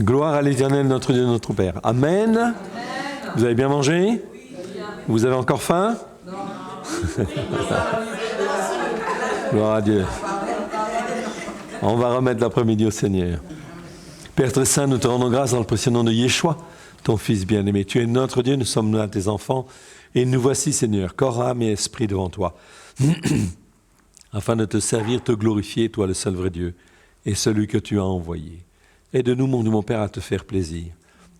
Gloire à l'Éternel, notre Dieu, notre Père. Amen. Amen. Vous avez bien mangé? Oui. Vous avez encore faim? Non. Gloire à Dieu. On va remettre l'après-midi au Seigneur. Père très saint, nous te rendons grâce dans le précieux nom de Yeshua, ton Fils bien-aimé. Tu es notre Dieu, nous sommes là, tes enfants, et nous voici, Seigneur, corps, âme et esprit devant toi, afin de te servir, te glorifier, toi le seul vrai Dieu, et celui que tu as envoyé. Aide-nous, mon Père, à te faire plaisir.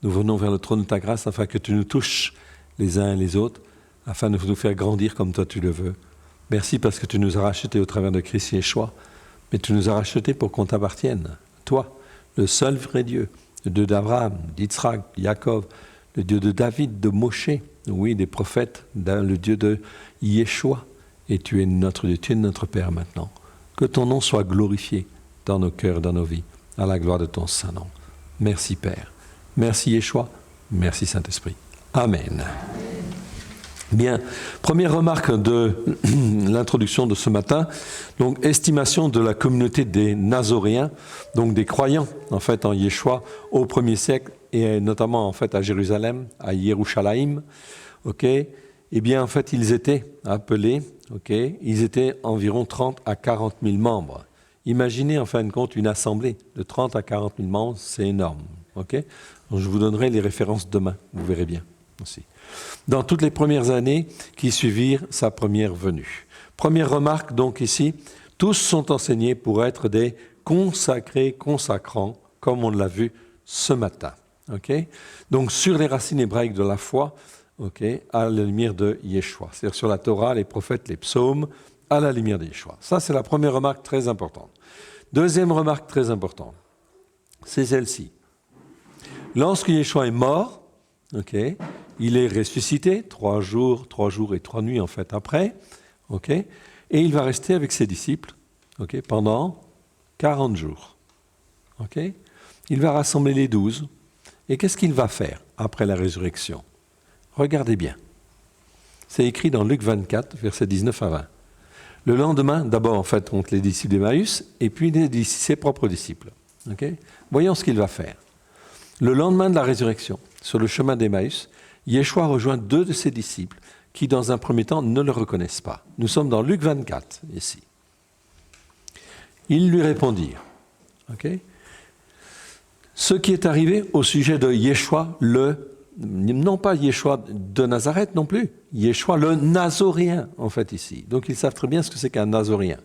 Nous venons vers le trône de ta grâce afin que tu nous touches les uns et les autres, afin de nous faire grandir comme toi tu le veux. Merci parce que tu nous as rachetés au travers de Christ Yeshua, mais tu nous as rachetés pour qu'on t'appartienne. Toi, le seul vrai Dieu, le Dieu d'Abraham, d'Yitzhak, de Jacob, le Dieu de David, de Moshe, oui, des prophètes, le Dieu de Yeshua. Et tu es notre Dieu, tu es notre Père maintenant. Que ton nom soit glorifié dans nos cœurs, dans nos vies, à la gloire de ton Saint-Nom. Merci Père. Merci Yeshua. Merci Saint-Esprit. Amen. Bien, première remarque de l'introduction de ce matin, donc estimation de la communauté des Nazoréens, donc des croyants en fait en Yeshua au 1er siècle et notamment en fait à Jérusalem, à Yerushalayim, ok. Eh bien en fait ils étaient appelés, ok, ils étaient environ 30 à 40 000 membres. Imaginez en fin de compte une assemblée de 30 à 40 000 membres, c'est énorme, ok. Donc, je vous donnerai les références demain, vous verrez bien aussi. Dans toutes les premières années qui suivirent sa première venue. Première remarque donc ici, tous sont enseignés pour être des consacrés, consacrants, comme on l'a vu ce matin. Okay? Donc sur les racines hébraïques de la foi, okay, à la lumière de Yeshua. C'est-à-dire sur la Torah, les prophètes, les psaumes, à la lumière de Yeshua. Ça c'est la première remarque très importante. Deuxième remarque très importante, c'est celle-ci. Lorsque Yeshua est mort, okay, il est ressuscité 3 jours et 3 nuits en fait après, okay, et il va rester avec ses disciples, okay, pendant 40 jours. Okay. Il va rassembler les 12. Et qu'est-ce qu'il va faire après la résurrection? Regardez bien. C'est écrit dans Luc 24, versets 19 à 20. Le lendemain, d'abord en fait contre les disciples d'Emmaüs, et puis ses propres disciples. Okay. Voyons ce qu'il va faire. Le lendemain de la résurrection, sur le chemin d'Emmaüs, Yeshua rejoint 2 de ses disciples qui, dans un premier temps, ne le reconnaissent pas. Nous sommes dans Luc 24, ici. Ils lui répondirent. Okay. Ce qui est arrivé au sujet de Yeshua, non pas Yeshua de Nazareth non plus, Yeshua le Nazoréen, en fait, ici. Donc, ils savent très bien ce que c'est qu'un Nazoréen,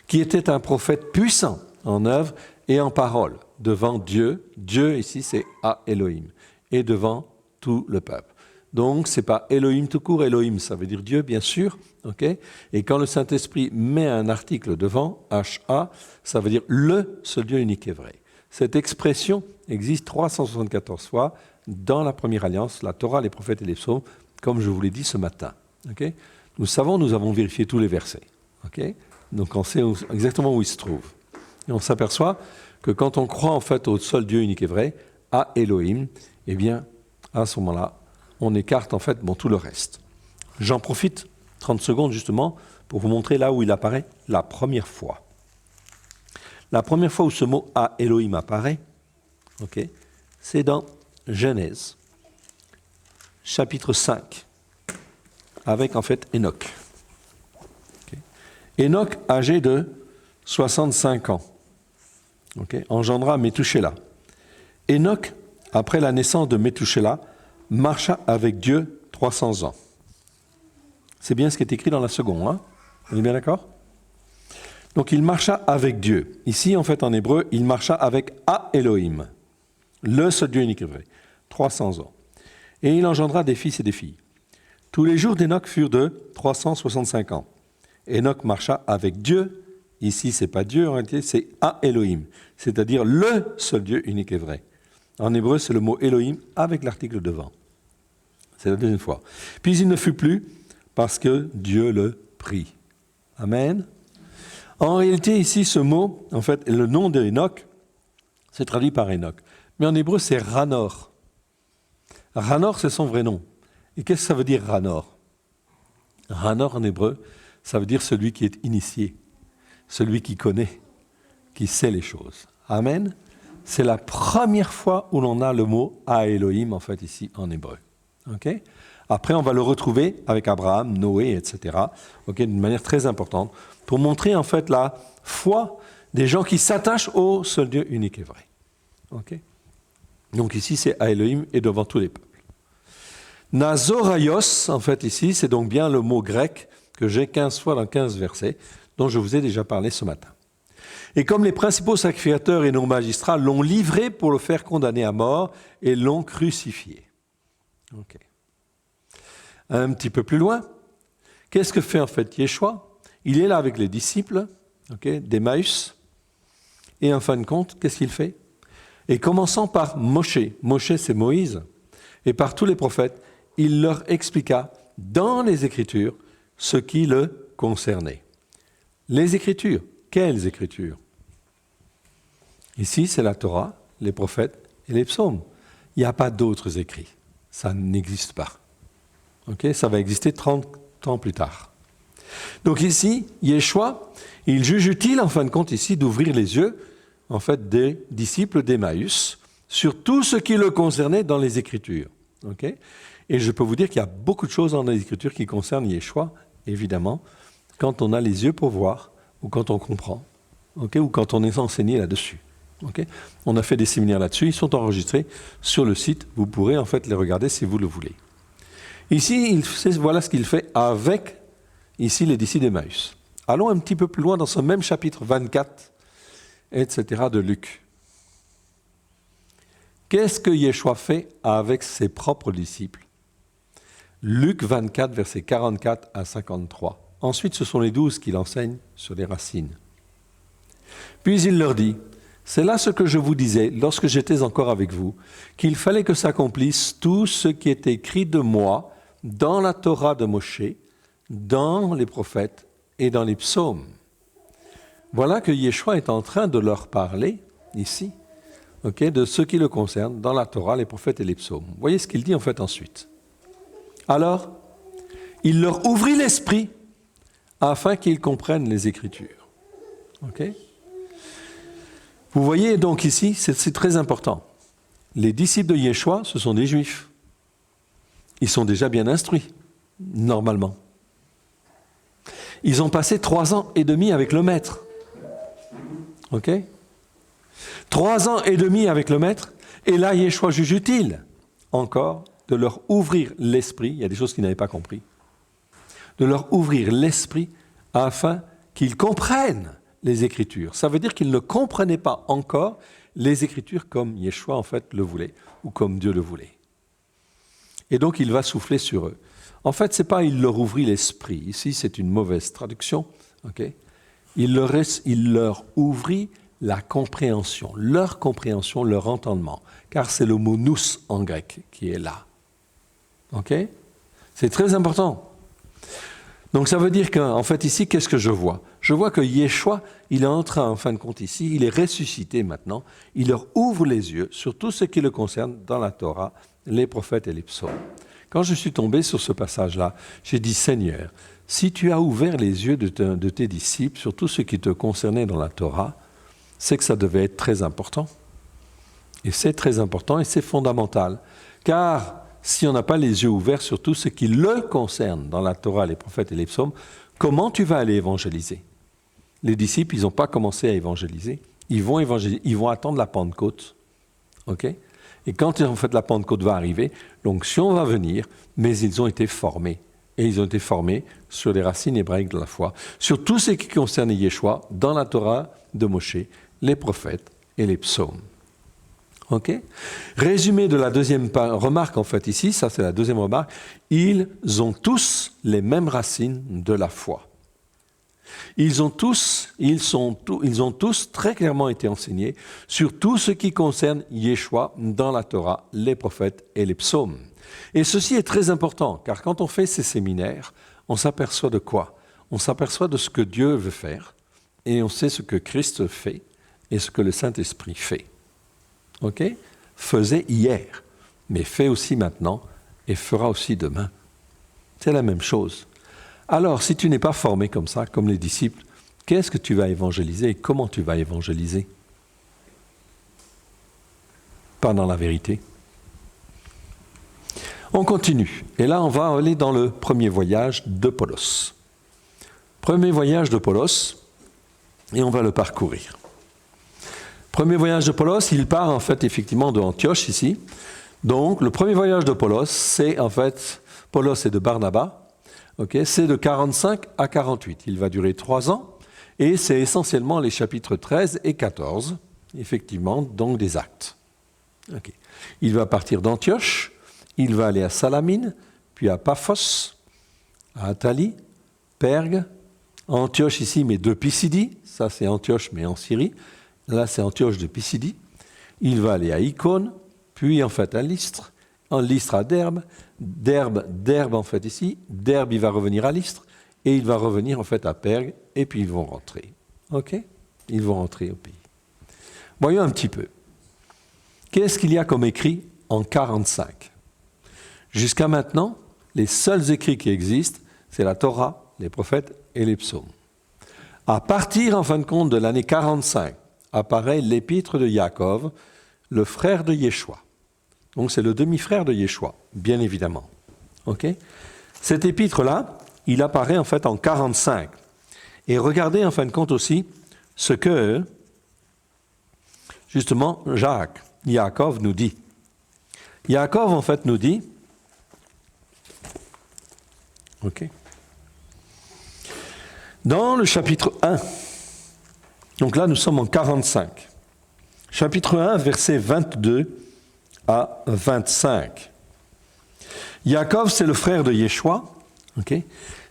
qui était un prophète puissant en œuvre et en parole, devant Dieu. Dieu, ici, c'est A Elohim, et devant tout le peuple. Donc, ce n'est pas Elohim tout court, Elohim, ça veut dire Dieu, bien sûr, okay. Et quand le Saint-Esprit met un article devant, H-A, ça veut dire le seul Dieu unique et vrai. Cette expression existe 374 fois dans la première alliance, la Torah, les prophètes et les psaumes, comme je vous l'ai dit ce matin. Okay. Nous avons vérifié tous les versets. Okay. Donc, on sait exactement où ils se trouvent. Et on s'aperçoit que quand on croit en fait au seul Dieu unique et vrai, à Elohim, eh bien, à ce moment-là, on écarte en fait tout le reste. J'en profite 30 secondes justement pour vous montrer là où il apparaît la première fois. La première fois où ce mot à Elohim apparaît, okay, c'est dans Genèse, chapitre 5, avec en fait Enoch. Okay. Enoch, âgé de 65 ans, okay, engendra Métouchéla. Enoch, après la naissance de Métouchéla, marcha avec Dieu 300 ans. C'est bien ce qui est écrit dans la seconde, hein? On est bien d'accord? Donc il marcha avec Dieu. Ici, en fait, en hébreu, il marcha avec A Elohim, le seul Dieu unique et vrai, 300 ans. Et il engendra des fils et des filles. Tous les jours d'Enoch furent de 365 ans. Enoch marcha avec Dieu. Ici, ce n'est pas Dieu en réalité, c'est A Elohim, c'est-à-dire le seul Dieu unique et vrai. En hébreu, c'est le mot Elohim avec l'article devant. C'est la deuxième fois. Puis il ne fut plus parce que Dieu le prit. Amen. En réalité, ici, ce mot, en fait, le nom d'Enoch, c'est traduit par Enoch. Mais en hébreu, c'est Ranor. Ranor, c'est son vrai nom. Et qu'est-ce que ça veut dire Ranor? Ranor, en hébreu, ça veut dire celui qui est initié, celui qui connaît, qui sait les choses. Amen. c'est la première fois où l'on a le mot à Elohim, en fait, ici, en hébreu. Okay? Après, on va le retrouver avec Abraham, Noé, etc., okay, d'une manière très importante, pour montrer, en fait, la foi des gens qui s'attachent au seul Dieu unique et vrai. Okay? Donc ici, c'est à Elohim et devant tous les peuples. Nazoraios, en fait, ici, c'est donc bien le mot grec que j'ai 15 fois dans 15 versets, dont je vous ai déjà parlé ce matin. Et comme les principaux sacrificateurs et nos magistrats l'ont livré pour le faire condamner à mort et l'ont crucifié. Okay. Un petit peu plus loin, qu'est-ce que fait en fait Yeshua? Il est là avec les disciples, okay, d'Emmaüs, et en fin de compte, qu'est-ce qu'il fait? Et commençant par Moshe, Moshe c'est Moïse, et par tous les prophètes, il leur expliqua dans les Écritures ce qui le concernait. Les Écritures, quelles Écritures? Ici, c'est la Torah, les prophètes et les psaumes. Il n'y a pas d'autres écrits. Ça n'existe pas. Okay? Ça va exister 30 ans plus tard. Donc ici, Yeshua, il juge utile, en fin de compte, ici, d'ouvrir les yeux, en fait, des disciples d'Emmaüs sur tout ce qui le concernait dans les Écritures. Okay? Et je peux vous dire qu'il y a beaucoup de choses dans les Écritures qui concernent Yeshua, évidemment, quand on a les yeux pour voir, ou quand on comprend, okay? Ou quand on est enseigné là-dessus. Okay? On a fait des séminaires là-dessus, ils sont enregistrés sur le site, vous pourrez en fait les regarder si vous le voulez. Ici, voilà ce qu'il fait avec, ici, les disciples d'Emmaüs. Allons un petit peu plus loin dans ce même chapitre 24, etc. de Luc. Qu'est-ce que Yeshua fait avec ses propres disciples? Luc 24, versets 44 à 53. Ensuite, ce sont les 12 qu'il enseigne sur les racines. Puis il leur dit, « C'est là ce que je vous disais lorsque j'étais encore avec vous, qu'il fallait que s'accomplisse tout ce qui est écrit de moi dans la Torah de Moshe, dans les prophètes et dans les psaumes. » Voilà que Yeshua est en train de leur parler, ici, okay, de ce qui le concerne dans la Torah, les prophètes et les psaumes. Vous voyez ce qu'il dit en fait ensuite. Alors, il leur ouvrit l'esprit afin qu'ils comprennent les Écritures. Okay? Vous voyez donc ici, c'est très important. Les disciples de Yeshua, ce sont des Juifs. Ils sont déjà bien instruits, normalement. Ils ont passé 3 ans et demi avec le Maître. Ok? 3 ans et demi avec le Maître, et là, Yeshua juge utile, encore, de leur ouvrir l'esprit, il y a des choses qu'ils n'avaient pas compris, de leur ouvrir l'esprit afin qu'ils comprennent les Écritures. Ça veut dire qu'ils ne comprenaient pas encore les Écritures comme Yeshua, en fait, le voulait, ou comme Dieu le voulait. Et donc, il va souffler sur eux. En fait, ce n'est pas « il leur ouvrit l'esprit ». Ici, c'est une mauvaise traduction. Okay? Il leur ouvrit la compréhension, leur entendement. Car c'est le mot « nous » en grec qui est là. Okay? C'est très important. Donc, ça veut dire qu'en fait, ici, qu'est-ce que je vois? Je vois que Yeshua, il est en train, en fin de compte ici, il est ressuscité maintenant. Il leur ouvre les yeux sur tout ce qui le concerne dans la Torah, les prophètes et les psaumes. Quand je suis tombé sur ce passage-là, j'ai dit, Seigneur, si tu as ouvert les yeux de tes disciples sur tout ce qui te concernait dans la Torah, c'est que ça devait être très important. Et c'est très important et c'est fondamental. Car si on n'a pas les yeux ouverts sur tout ce qui le concerne dans la Torah, les prophètes et les psaumes, comment tu vas aller évangéliser? Les disciples, ils n'ont pas commencé à évangéliser. Ils vont évangéliser, ils vont attendre la Pentecôte. Okay? Et quand en fait la Pentecôte va arriver, l'onction va venir, mais ils ont été formés. Et ils ont été formés sur les racines hébraïques de la foi, sur tout ce qui concerne Yeshua dans la Torah de Moshe, les prophètes et les psaumes. Okay? Résumé de la deuxième remarque, en fait, ici, ça c'est la deuxième remarque, ils ont tous les mêmes racines de la foi. Ils ont tous très clairement été enseignés sur tout ce qui concerne Yeshua dans la Torah, les prophètes et les psaumes. Et ceci est très important, car quand on fait ces séminaires, on s'aperçoit de quoi? On s'aperçoit de ce que Dieu veut faire, et on sait ce que Christ fait, et ce que le Saint-Esprit fait. Ok? Faisait hier, mais fait aussi maintenant, et fera aussi demain. C'est la même chose. Alors, si tu n'es pas formé comme ça, comme les disciples, qu'est-ce que tu vas évangéliser et comment tu vas évangéliser? pas dans la vérité. On continue. Et là, on va aller dans le premier voyage d'Apollos. Premier voyage d'Apollos, et on va le parcourir. Premier voyage d'Apollos, il part en fait effectivement de Antioche ici. Donc, le premier voyage d'Apollos, c'est en fait, Apollos et de Barnabas, okay, c'est de 45 à 48. Il va durer 3 ans, et c'est essentiellement les chapitres 13 et 14, effectivement, donc des Actes. Okay. Il va partir d'Antioche, il va aller à Salamine, puis à Paphos, à Athalie, Pergue, Antioche ici, mais de Pisidie, ça c'est Antioche, mais en Syrie, là c'est Antioche de Pisidie. Il va aller à Icône, puis en fait à Lystre, en Lystre à Derbe, Derbe en fait ici, Derbe il va revenir à Lystre, et il va revenir en fait à Pergue, et puis ils vont rentrer. Ok ? Ils vont rentrer au pays. Voyons un petit peu. Qu'est-ce qu'il y a comme écrit en 45 ? Jusqu'à maintenant, les seuls écrits qui existent, c'est la Torah, les prophètes et les psaumes. À partir, en fin de compte, de l'année 45, apparaît l'épître de Yaakov, le frère de Yeshua. Donc c'est le demi-frère de Yeshua, bien évidemment. Okay ? Cet épître-là, il apparaît en fait en 45. Et regardez en fin de compte aussi ce que, justement, Yaakov nous dit. Yaakov en fait nous dit, ok, dans le chapitre 1, donc là nous sommes en 45, chapitre 1, versets 22 à 25. Yaakov, c'est le frère de Yeshua, okay.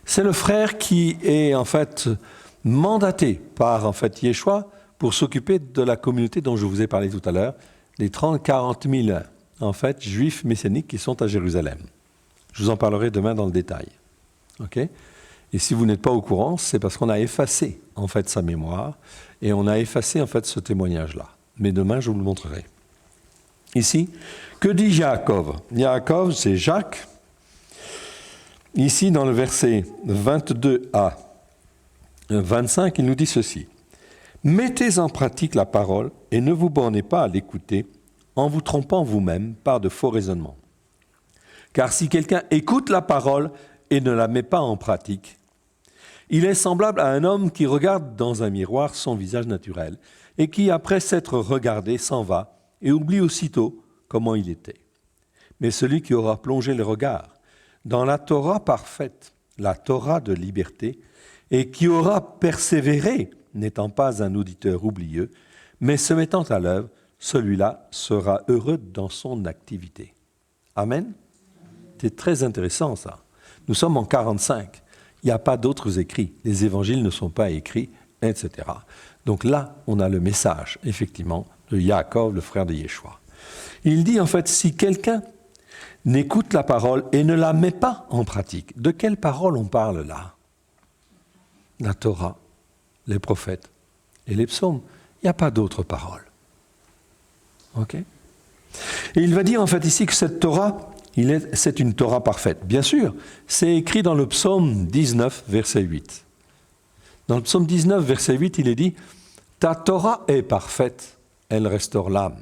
C'est le frère qui est en fait mandaté par en fait Yeshua pour s'occuper de la communauté dont je vous ai parlé tout à l'heure, les 30-40 000 en fait juifs messianiques qui sont à Jérusalem. Je vous en parlerai demain dans le détail. Okay. Et si vous n'êtes pas au courant, c'est parce qu'on a effacé en fait sa mémoire et on a effacé en fait ce témoignage-là. Mais demain, je vous le montrerai. Ici, que dit Yaakov ? Yaakov, c'est Jacques. Ici, dans le verset 22 à 25, il nous dit ceci. « Mettez en pratique la parole et ne vous bornez pas à l'écouter en vous trompant vous-même par de faux raisonnements. Car si quelqu'un écoute la parole et ne la met pas en pratique, il est semblable à un homme qui regarde dans un miroir son visage naturel et qui, après s'être regardé, s'en va et oublie aussitôt comment il était. Mais celui qui aura plongé le regard dans la Torah parfaite, la Torah de liberté, et qui aura persévéré, n'étant pas un auditeur oublieux, mais se mettant à l'œuvre, celui-là sera heureux dans son activité. » Amen. C'est très intéressant ça. Nous sommes en 45. Il n'y a pas d'autres écrits. Les évangiles ne sont pas écrits, etc. Donc là, on a le message, effectivement, de Yaakov, le frère de Yeshua. Il dit en fait, si quelqu'un n'écoute la parole et ne la met pas en pratique, de quelle parole on parle là ? La Torah, les prophètes et les psaumes. Il n'y a pas d'autres paroles. Ok ? Et il va dire en fait ici que cette Torah, c'est une Torah parfaite. Bien sûr, c'est écrit dans le psaume 19, verset 8. Dans le psaume 19, verset 8, il est dit « Ta Torah est parfaite, elle restaure l'âme. »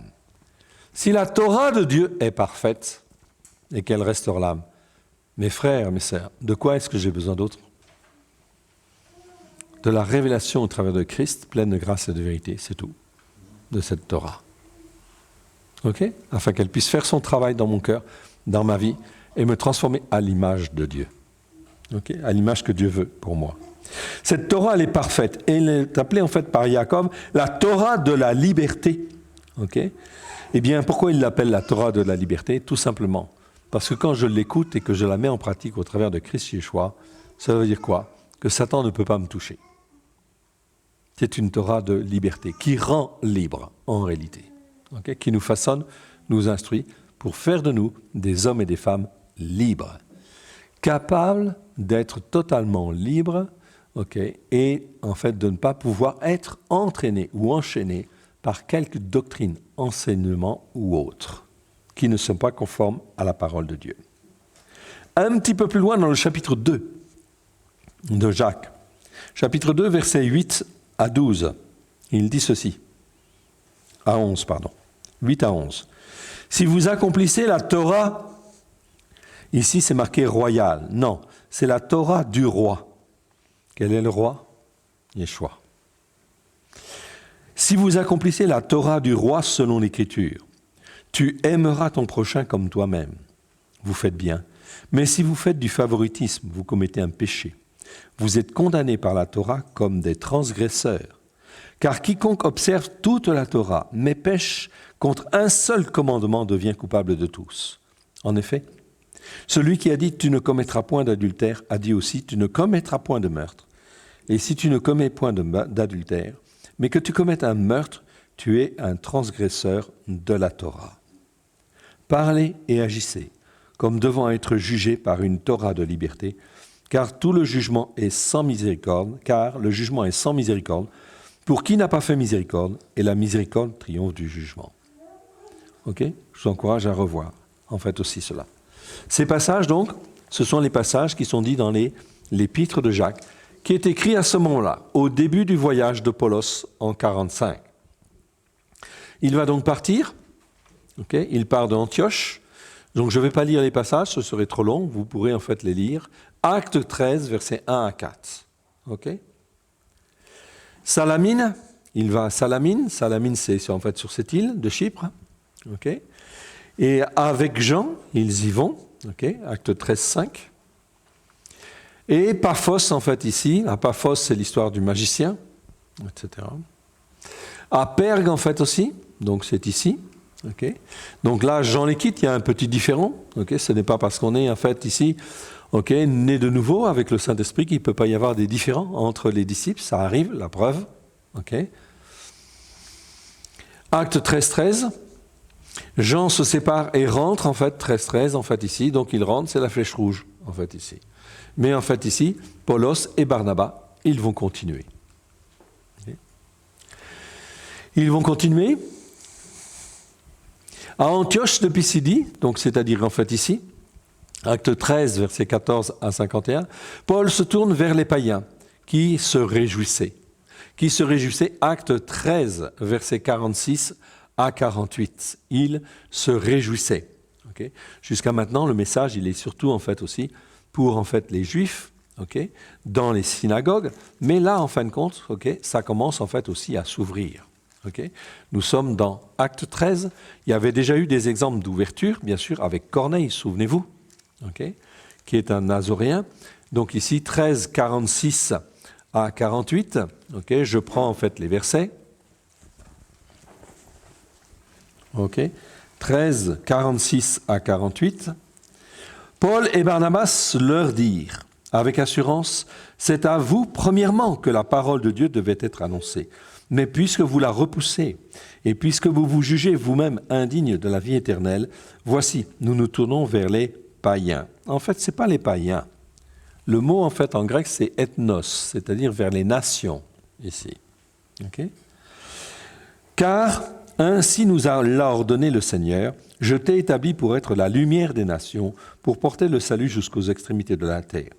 Si la Torah de Dieu est parfaite et qu'elle restaure l'âme, mes frères, mes sœurs, de quoi est-ce que j'ai besoin d'autre ? De la révélation au travers de Christ, pleine de grâce et de vérité, c'est tout, de cette Torah. Ok ? Afin qu'elle puisse faire son travail dans mon cœur, dans ma vie, et me transformer à l'image de Dieu. Ok ? À l'image que Dieu veut pour moi. Cette Torah, elle est parfaite. Et elle est appelée en fait par Yaakov la Torah de la liberté. Ok ? Eh bien, pourquoi il l'appelle la Torah de la liberté ? Tout simplement parce que quand je l'écoute et que je la mets en pratique au travers de Christ Yeshua, ça veut dire quoi ? Que Satan ne peut pas me toucher. C'est une Torah de liberté qui rend libre en réalité, okay, qui nous façonne, nous instruit pour faire de nous des hommes et des femmes libres, capables d'être totalement libres, okay, et en fait de ne pas pouvoir être entraînés ou enchaînés par quelque doctrine, enseignement ou autre, qui ne sont pas conformes à la parole de Dieu. Un petit peu plus loin dans le chapitre 2 de Jacques, chapitre 2, versets 8 à 12, il dit ceci, à 11, pardon. 8 à 11. Si vous accomplissez la Torah, ici c'est marqué royal. Non, c'est la Torah du roi. Quel est le roi? Yeshua. Si vous accomplissez la Torah du roi selon l'Écriture, tu aimeras ton prochain comme toi-même. Vous faites bien. Mais si vous faites du favoritisme, vous commettez un péché. Vous êtes condamnés par la Torah comme des transgresseurs. Car quiconque observe toute la Torah, mais pêche contre un seul commandement, devient coupable de tous. En effet, celui qui a dit « tu ne commettras point d'adultère » a dit aussi « tu ne commettras point de meurtre ». Et si tu ne commets point d'adultère, mais que tu commettes un meurtre, tu es un transgresseur de la Torah. Parlez et agissez, comme devant être jugés par une Torah de liberté, car le jugement est sans miséricorde, pour qui n'a pas fait miséricorde, et la miséricorde triomphe du jugement. Ok ? Je vous encourage à revoir, en fait, aussi cela. Ces passages, donc, ce sont les passages qui sont dits dans l'épître de Jacques, qui est écrit à ce moment-là, au début du voyage de Paulos en 45. Il va donc partir, okay, il part d'Antioche, donc je ne vais pas lire les passages, ce serait trop long, vous pourrez en fait les lire. Acte 13, versets 1 à 4. Okay. Salamine, il va à Salamine c'est en fait sur cette île de Chypre. Okay. Et avec Jean, ils y vont, okay, acte 13, 5. Et Paphos, en fait, ici, à Paphos, c'est l'histoire du magicien, etc. À Pergue, en fait, aussi, donc c'est ici. Okay. Donc là, Jean les quitte, il y a un petit différent. Okay. Ce n'est pas parce qu'on est, en fait, ici, okay, né de nouveau avec le Saint-Esprit qu'il ne peut pas y avoir des différends entre les disciples. Ça arrive, la preuve. Okay. Acte 13, 13. Jean se sépare et rentre, en fait, 13, 13, en fait, ici. Donc il rentre, c'est la flèche rouge, en fait, ici. Mais en fait ici, Paulos et Barnabas, ils vont continuer. Ils vont continuer. À Antioche de Pisidie, donc c'est-à-dire en fait ici, acte 13, versets 14 à 51, Paul se tourne vers les païens qui se réjouissaient. Acte 13, versets 46 à 48. Ils se réjouissaient. Okay. Jusqu'à maintenant, le message, il est surtout en fait aussi pour en fait les Juifs, okay, dans les synagogues, mais là, en fin de compte, okay, ça commence en fait aussi à s'ouvrir. Okay. Nous sommes dans Acte 13. Il y avait déjà eu des exemples d'ouverture, bien sûr, avec Corneille, souvenez-vous, okay, qui est un nazoréen. Donc ici, 13, 46 à 48. Okay, je prends en fait les versets. Okay. 13, 46 à 48. Paul et Barnabas leur dirent, avec assurance, c'est à vous, premièrement, que la parole de Dieu devait être annoncée. Mais puisque vous la repoussez, et puisque vous vous jugez vous-même indigne de la vie éternelle, voici, nous nous tournons vers les païens. En fait, ce n'est pas les païens. Le mot, en fait, en grec, c'est ethnos, c'est-à-dire vers les nations, ici. Okay. Car ainsi nous l'a ordonné le Seigneur, je t'ai établi pour être la lumière des nations, pour porter le salut jusqu'aux extrémités de la terre.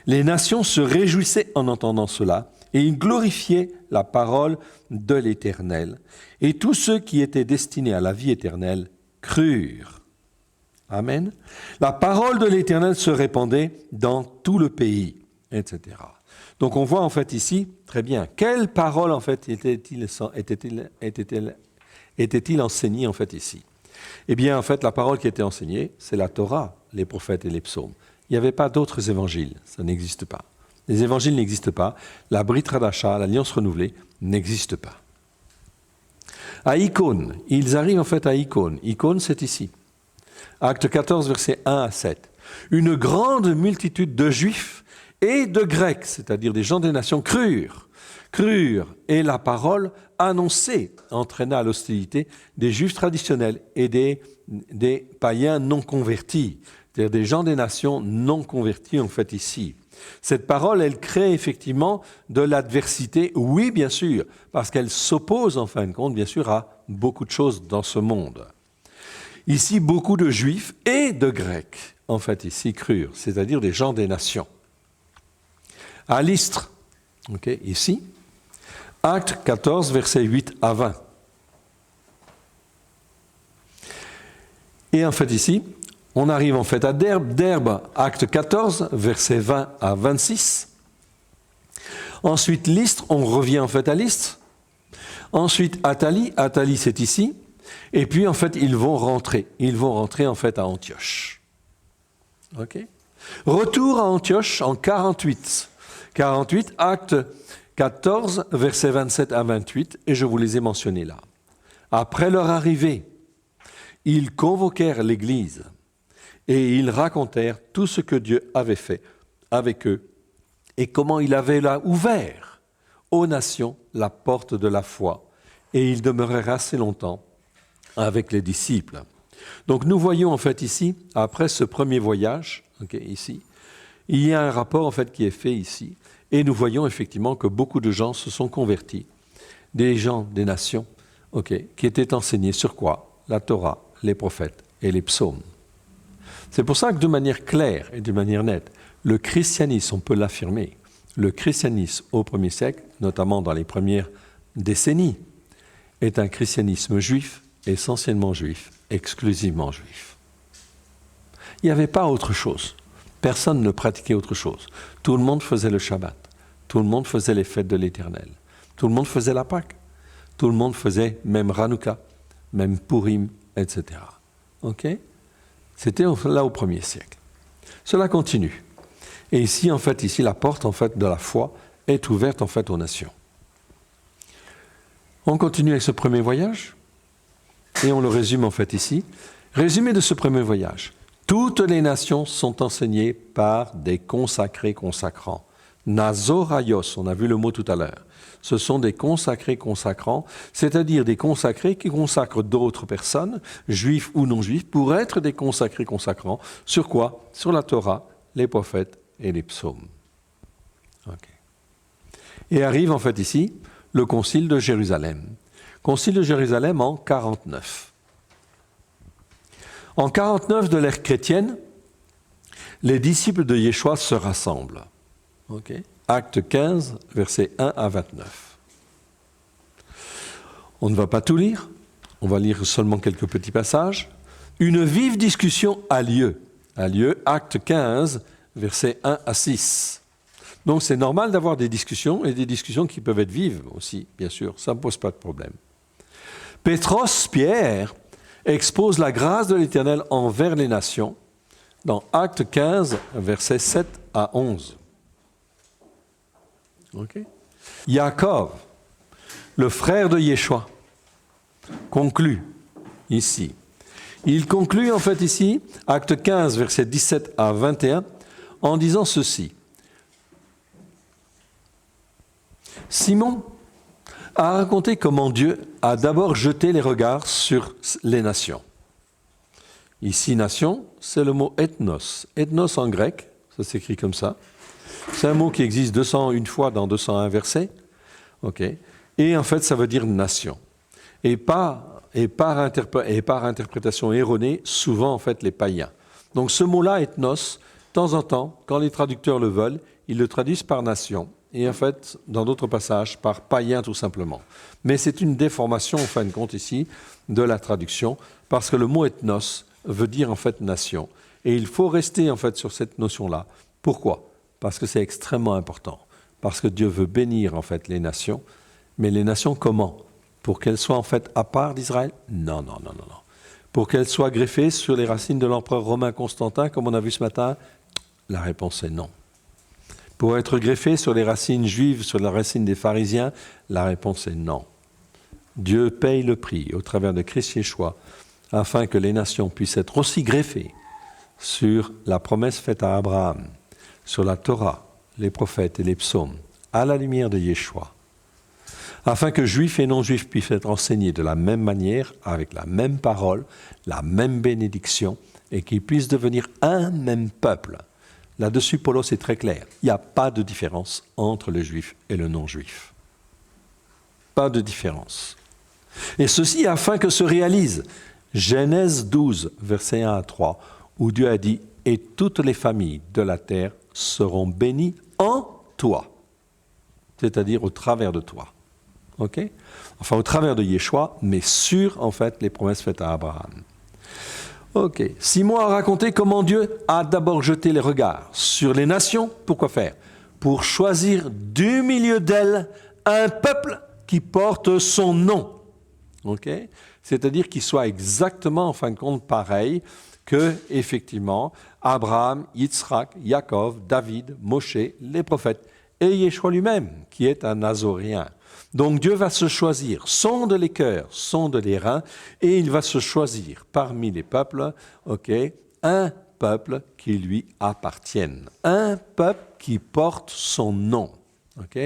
Les nations se réjouissaient en entendant cela, et ils glorifiaient la parole de l'Éternel. Et tous ceux qui étaient destinés à la vie éternelle crurent. Amen. La parole de l'Éternel se répandait dans tout le pays, etc. Donc on voit en fait ici, très bien, quelle parole en fait était-il enseigné en fait ici? Eh bien en fait la parole qui était enseignée, c'est la Torah, les prophètes et les psaumes. Il n'y avait pas d'autres évangiles, ça n'existe pas. Les évangiles n'existent pas, la Brit Hadasha, l'Alliance renouvelée, n'existe pas. À Icône, ils arrivent en fait à Icône. Icône, c'est ici. Acte 14, versets 1 à 7. Une grande multitude de Juifs et de Grecs, c'est-à-dire des gens des nations, crurent, et la parole annoncée entraîna à l'hostilité des Juifs traditionnels et des païens non convertis, c'est-à-dire des gens des nations non convertis en fait ici. Cette parole, elle crée effectivement de l'adversité, oui bien sûr, parce qu'elle s'oppose en fin de compte bien sûr à beaucoup de choses dans ce monde. Ici, beaucoup de Juifs et de Grecs, en fait ici, crurent, c'est-à-dire des gens des nations. À Lystre, okay, ici, Acte 14, versets 8 à 20. Et en fait ici, on arrive en fait à Derbe. Derbe, acte 14, versets 20 à 26. Ensuite, Lystre, on revient en fait à Lystre. Ensuite, Athalie, Athalie c'est ici. Et puis en fait, ils vont rentrer en fait à Antioche. Ok. Retour à Antioche en 48. 48, acte 14, versets 27 à 28, et je vous les ai mentionnés là. Après leur arrivée, ils convoquèrent l'Église et ils racontèrent tout ce que Dieu avait fait avec eux et comment il avait là ouvert aux nations la porte de la foi. Et ils demeurèrent assez longtemps avec les disciples. Donc nous voyons en fait ici, après ce premier voyage, ici, il y a un rapport en fait qui est fait ici. Et nous voyons effectivement que beaucoup de gens se sont convertis, des gens, des nations, qui étaient enseignés sur quoi? La Torah, les prophètes et les psaumes. C'est pour ça que de manière claire et de manière nette, le christianisme, on peut l'affirmer, le christianisme au 1er siècle, notamment dans les premières décennies, est un christianisme juif, essentiellement juif, exclusivement juif. Il n'y avait pas autre chose. Personne ne pratiquait autre chose. Tout le monde faisait le Shabbat. Tout le monde faisait les fêtes de l'Éternel. Tout le monde faisait la Pâque. Tout le monde faisait même Hanouka, même Purim, etc. Ok? C'était là au 1er siècle. Cela continue. Et ici, en fait, la porte en fait, de la foi est ouverte en fait aux nations. On continue avec ce premier voyage et on le résume en fait ici. Résumé de ce premier voyage. Toutes les nations sont enseignées par des consacrés consacrants. Nazoraios, on a vu le mot tout à l'heure. Ce sont des consacrés consacrants, c'est-à-dire des consacrés qui consacrent d'autres personnes, juifs ou non juifs, pour être des consacrés consacrants. Sur quoi? Sur la Torah, les prophètes et les psaumes. Okay. Et arrive en fait ici le concile de Jérusalem. Concile de Jérusalem en 49. En 49 de l'ère chrétienne, les disciples de Yeshua se rassemblent. Okay. Acte 15, versets 1 à 29. On ne va pas tout lire, on va lire seulement quelques petits passages. Une vive discussion a lieu. Acte 15, versets 1 à 6. Donc c'est normal d'avoir des discussions, et des discussions qui peuvent être vives aussi, bien sûr, ça ne pose pas de problème. Pétros, Pierre, expose la grâce de l'Éternel envers les nations dans Acte 15, versets 7 à 11. Okay. Yaakov, le frère de Yeshua, conclut ici. Il conclut en fait ici, Acte 15, versets 17 à 21, en disant ceci. Simon a raconté comment Dieu a d'abord jeté les regards sur les nations. Ici, nation, c'est le mot ethnos. Ethnos en grec, ça s'écrit comme ça. C'est un mot qui existe 201 fois dans 201 versets. Okay. Et en fait, ça veut dire nation. Et par interprétation erronée, souvent en fait les païens. Donc ce mot-là, ethnos, de temps en temps, quand les traducteurs le veulent, ils le traduisent par nation. Et en fait, dans d'autres passages, par païen tout simplement. Mais c'est une déformation, en fin de compte ici, de la traduction, parce que le mot ethnos veut dire en fait nation. Et il faut rester en fait sur cette notion-là. Pourquoi ? Parce que c'est extrêmement important. Parce que Dieu veut bénir en fait les nations. Mais les nations comment ? Pour qu'elles soient en fait à part d'Israël ? Non. Pour qu'elles soient greffées sur les racines de l'empereur romain Constantin, comme on a vu ce matin ? La réponse est non. Pour être greffées sur les racines juives, sur la racine des pharisiens ? La réponse est non. Dieu paye le prix au travers de Christ Yeshua afin que les nations puissent être aussi greffées sur la promesse faite à Abraham, sur la Torah, les prophètes et les psaumes, à la lumière de Yeshua, afin que juifs et non-juifs puissent être enseignés de la même manière, avec la même parole, la même bénédiction, et qu'ils puissent devenir un même peuple. Là-dessus, Paulos est très clair. Il n'y a pas de différence entre le juif et le non-juif. Pas de différence. Et ceci afin que se réalise Genèse 12, versets 1 à 3, où Dieu a dit « Et toutes les familles de la terre seront bénies en toi », c'est-à-dire au travers de toi. Enfin, au travers de Yeshua, mais sur, en fait, les promesses faites à Abraham. Ok. Simon a raconté comment Dieu a d'abord jeté les regards sur les nations. Pourquoi faire? Pour choisir du milieu d'elles un peuple qui porte son nom. Ok? C'est-à-dire qu'il soit exactement, en fin de compte, pareil que, effectivement, Abraham, Yitzhak, Yaakov, David, Moshe, les prophètes, et Yeshua lui-même, qui est un Nazoréen. Donc Dieu va se choisir, sonde les cœurs, sonde les reins, et il va se choisir parmi les peuples, ok, un peuple qui lui appartienne, un peuple qui porte son nom. Ok,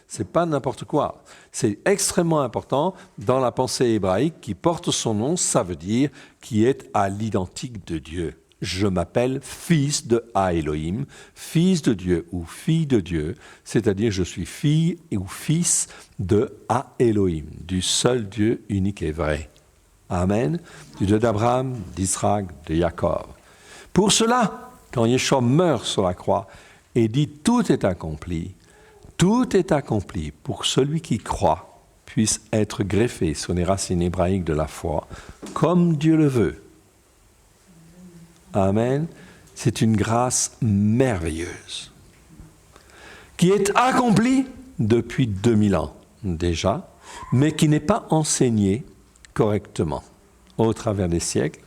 c'est pas n'importe quoi. C'est extrêmement important dans la pensée hébraïque. Qui porte son nom, ça veut dire qui est à l'identique de Dieu. Je m'appelle fils de Elohim, fils de Dieu ou fille de Dieu, c'est-à-dire je suis fille ou fils de Elohim, du seul Dieu unique et vrai. Amen. Du Dieu d'Abraham, d'Isaac, de Jacob. Pour cela, quand Yeshua meurt sur la croix et dit tout est accompli pour que celui qui croit puisse être greffé sur les racines hébraïques de la foi, comme Dieu le veut. Amen. C'est une grâce merveilleuse qui est accomplie depuis 2000 ans déjà, mais qui n'est pas enseignée correctement au travers des siècles,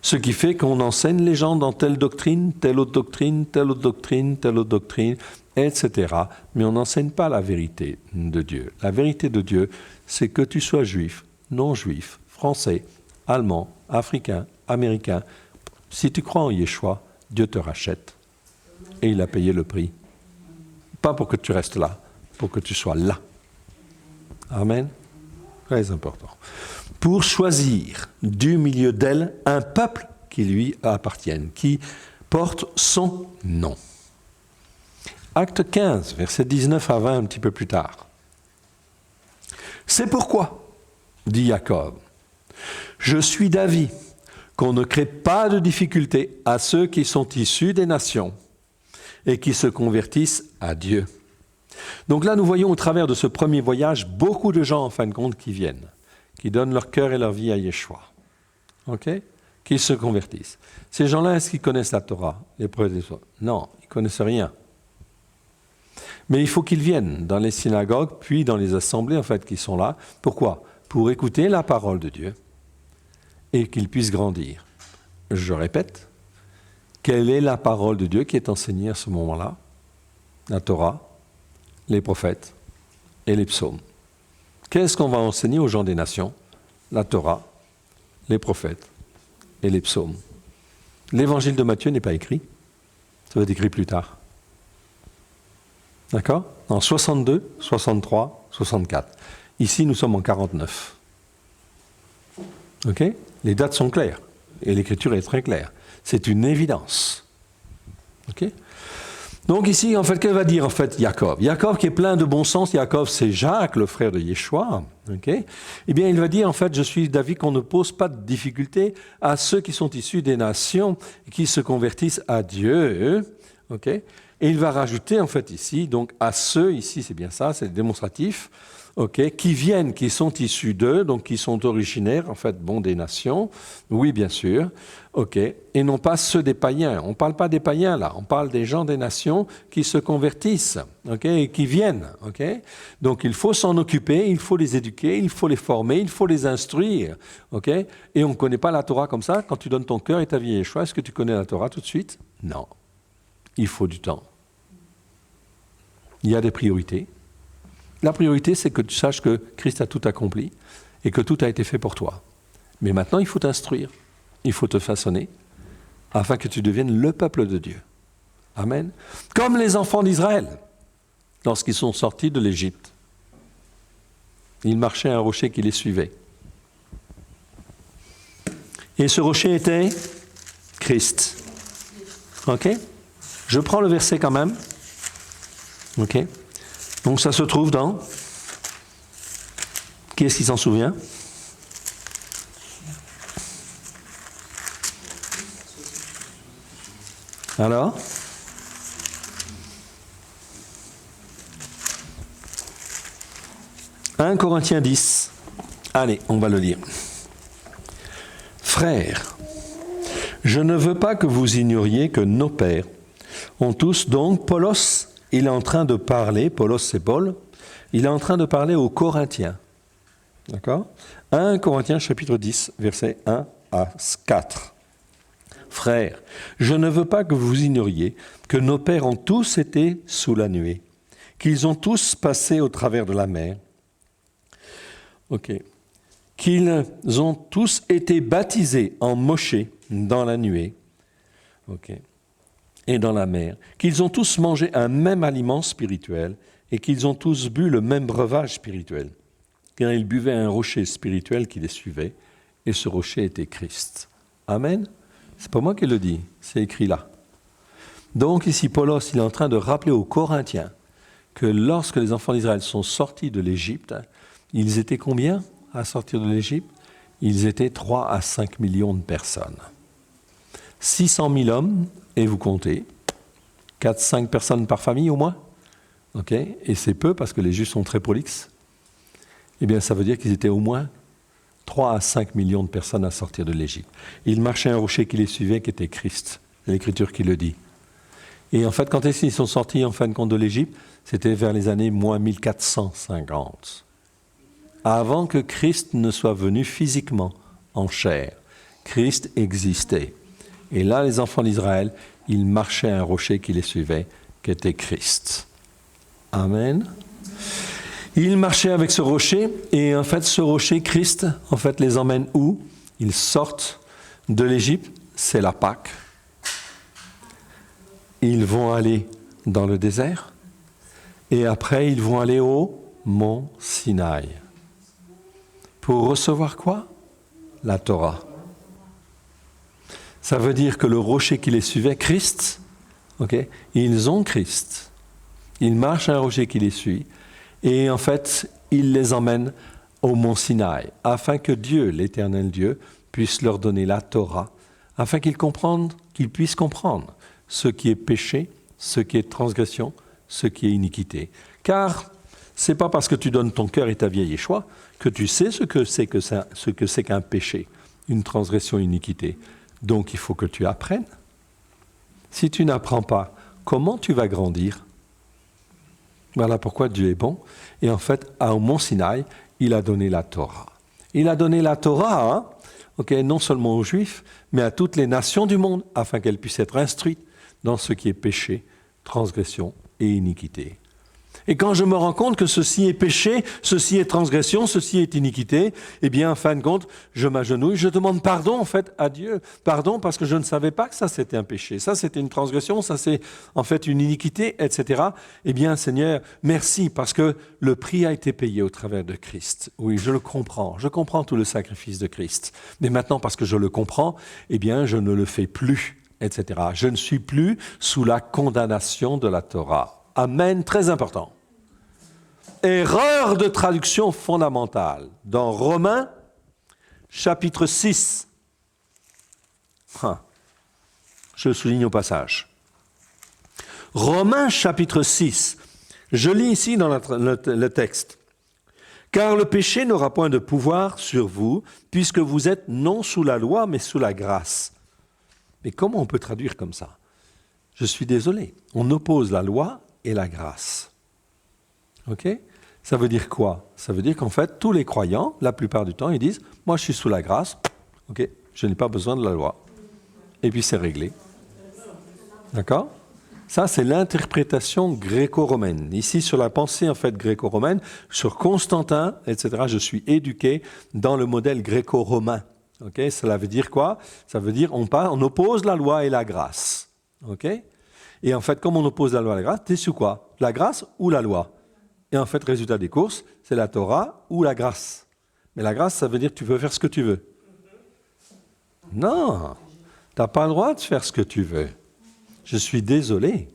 ce qui fait qu'on enseigne les gens dans telle doctrine, telle autre doctrine, telle autre doctrine, telle autre doctrine, etc. Mais on n'enseigne pas la vérité de Dieu. La vérité de Dieu, c'est que tu sois juif, non juif, français, allemand, africain, américain. Si tu crois en Yeshua, Dieu te rachète. Et il a payé le prix. Pas pour que tu restes là, pour que tu sois là. Amen. Très important. Pour choisir du milieu d'elle un peuple qui lui appartienne, qui porte son nom. Acte 15, versets 19 à 20, un petit peu plus tard. C'est pourquoi, dit Jacob, je suis d'avis qu'on ne crée pas de difficulté à ceux qui sont issus des nations et qui se convertissent à Dieu. Donc là, nous voyons au travers de ce premier voyage beaucoup de gens, en fin de compte, qui viennent, qui donnent leur cœur et leur vie à Yeshua, okay? Qui se convertissent. Ces gens-là, est-ce qu'ils connaissent la Torah, les preuves des soins? Non, ils ne connaissent rien. Mais il faut qu'ils viennent dans les synagogues, puis dans les assemblées, en fait, qui sont là. Pourquoi? Pour écouter la parole de Dieu et qu'ils puissent grandir. Je répète, quelle est la parole de Dieu qui est enseignée à ce moment-là? La Torah, les prophètes et les psaumes. Qu'est-ce qu'on va enseigner aux gens des nations? La Torah, les prophètes et les psaumes. L'évangile de Matthieu n'est pas écrit, ça va être écrit plus tard. D'accord? En 62, 63, 64. Ici, nous sommes en 49. Ok? Les dates sont claires et l'écriture est très claire. C'est une évidence. Ok? Donc ici, en fait, qu'elle va dire en fait Jacob? Jacob qui est plein de bon sens. Jacob, c'est Jacques, le frère de Yeshua. Ok? Eh bien, il va dire en fait, je suis d'avis qu'on ne pose pas de difficulté à ceux qui sont issus des nations et qui se convertissent à Dieu. Ok? Et il va rajouter en fait ici, donc à ceux, ici c'est bien ça, c'est démonstratif, ok, qui viennent, qui sont issus d'eux, donc qui sont originaires en fait, bon, des nations, oui bien sûr, ok, et non pas ceux des païens. On ne parle pas des païens là, on parle des gens des nations qui se convertissent, ok, et qui viennent, ok. Donc il faut s'en occuper, il faut les éduquer, il faut les former, il faut les instruire, ok. Et on ne connaît pas la Torah comme ça. Quand tu donnes ton cœur et ta vie à Yeshua, est-ce que tu connais la Torah tout de suite? Non. Il faut du temps. Il y a des priorités. La priorité, c'est que tu saches que Christ a tout accompli et que tout a été fait pour toi. Mais maintenant, il faut t'instruire, il faut te façonner, afin que tu deviennes le peuple de Dieu. Amen. Comme les enfants d'Israël, lorsqu'ils sont sortis de l'Égypte. Ils marchaient à un rocher qui les suivait. Et ce rocher était Christ. Ok ? Je prends le verset quand même. Ok. Donc ça se trouve dans... Qui est-ce qui s'en souvient? Alors? « 1 Corinthiens 10. Allez, on va le lire. « Frères, Je ne veux pas que vous ignoriez que nos pères ont tous, donc, Paulos, il est en train de parler, Paulos c'est Paul, il est en train de parler aux Corinthiens. D'accord ? 1 Corinthiens chapitre 10, versets 1 à 4. Frères, je ne veux pas que vous ignoriez que nos pères ont tous été sous la nuée, qu'ils ont tous passé au travers de la mer, qu'ils ont tous été baptisés en Moshé dans la nuée, et dans la mer, qu'ils ont tous mangé un même aliment spirituel et qu'ils ont tous bu le même breuvage spirituel, car ils buvaient un rocher spirituel qui les suivait, et ce rocher était Christ. Amen. C'est pas moi qui le dis, c'est écrit là. Donc ici, Paulos, il est en train de rappeler aux Corinthiens que lorsque les enfants d'Israël sont sortis de l'Égypte, ils étaient combien à sortir de l'Égypte ? Ils étaient 3 à 5 millions de personnes. 600 000 hommes, et vous comptez, 4-5 personnes par famille au moins, et c'est peu parce que les Juifs sont très prolixes. Eh bien, ça veut dire qu'ils étaient au moins 3 à 5 millions de personnes à sortir de l'Égypte. Ils marchaient un rocher qui les suivait, qui était Christ. C'est l'Écriture qui le dit. Et en fait, quand ils sont sortis en fin de compte de l'Égypte, c'était vers les années moins 1450. Avant que Christ ne soit venu physiquement en chair, Christ existait. Et là, les enfants d'Israël, ils marchaient un rocher qui les suivait, qui était Christ. Amen. Ils marchaient avec ce rocher, et en fait, ce rocher, Christ, en fait, les emmène où ? Ils sortent de l'Égypte, c'est la Pâque. Ils vont aller dans le désert, et après, ils vont aller au mont Sinaï. Pour recevoir quoi ? La Torah. Ça veut dire que le rocher qui les suivait, Christ, ils ont Christ. Ils marchent un rocher qui les suit, et en fait, il les emmène au mont Sinaï, afin que Dieu, l'éternel Dieu, puisse leur donner la Torah, afin qu'ils puissent comprendre ce qui est péché, ce qui est transgression, ce qui est iniquité. Car ce n'est pas parce que tu donnes ton cœur et ta vie à Yeshua que tu sais ce que c'est qu'un péché, une transgression, une iniquité. Donc il faut que tu apprennes. Si tu n'apprends pas, comment tu vas grandir ? Voilà pourquoi Dieu est bon. Et en fait, au mont Sinaï, il a donné la Torah. Il a donné la Torah, non seulement aux Juifs, mais à toutes les nations du monde, afin qu'elles puissent être instruites dans ce qui est péché, transgression et iniquité. Et quand je me rends compte que ceci est péché, ceci est transgression, ceci est iniquité, eh bien, en fin de compte, je m'agenouille, je demande pardon, en fait, à Dieu. Pardon, parce que je ne savais pas que ça, c'était un péché. Ça, c'était une transgression, ça, c'est, en fait, une iniquité, etc. Eh bien, Seigneur, merci, parce que le prix a été payé au travers de Christ. Oui, je le comprends. Je comprends tout le sacrifice de Christ. Mais maintenant, parce que je le comprends, eh bien, je ne le fais plus, etc. Je ne suis plus sous la condamnation de la Torah. Amen, très important. Erreur de traduction fondamentale. Dans Romains, chapitre 6. Je souligne au passage. Romains, chapitre 6. Je lis ici dans le texte. « Car le péché n'aura point de pouvoir sur vous, puisque vous êtes non sous la loi, mais sous la grâce. » Mais comment on peut traduire comme ça ? Je suis désolé. On oppose la loi et la grâce. Ça veut dire quoi ? Ça veut dire qu'en fait, tous les croyants, la plupart du temps, ils disent « Moi, je suis sous la grâce, je n'ai pas besoin de la loi. » Et puis, c'est réglé. D'accord ? Ça, c'est l'interprétation gréco-romaine. Ici, sur la pensée, en fait, gréco-romaine, sur Constantin, etc., je suis éduqué dans le modèle gréco-romain. Cela veut dire quoi ? Ça veut dire on oppose la loi et la grâce. Et en fait, comme on oppose la loi et la grâce, tu es sous quoi ? La grâce ou la loi ? Et en fait, résultat des courses, c'est la Torah ou la grâce. Mais la grâce, ça veut dire que tu peux faire ce que tu veux. Non, tu n'as pas le droit de faire ce que tu veux. Je suis désolé.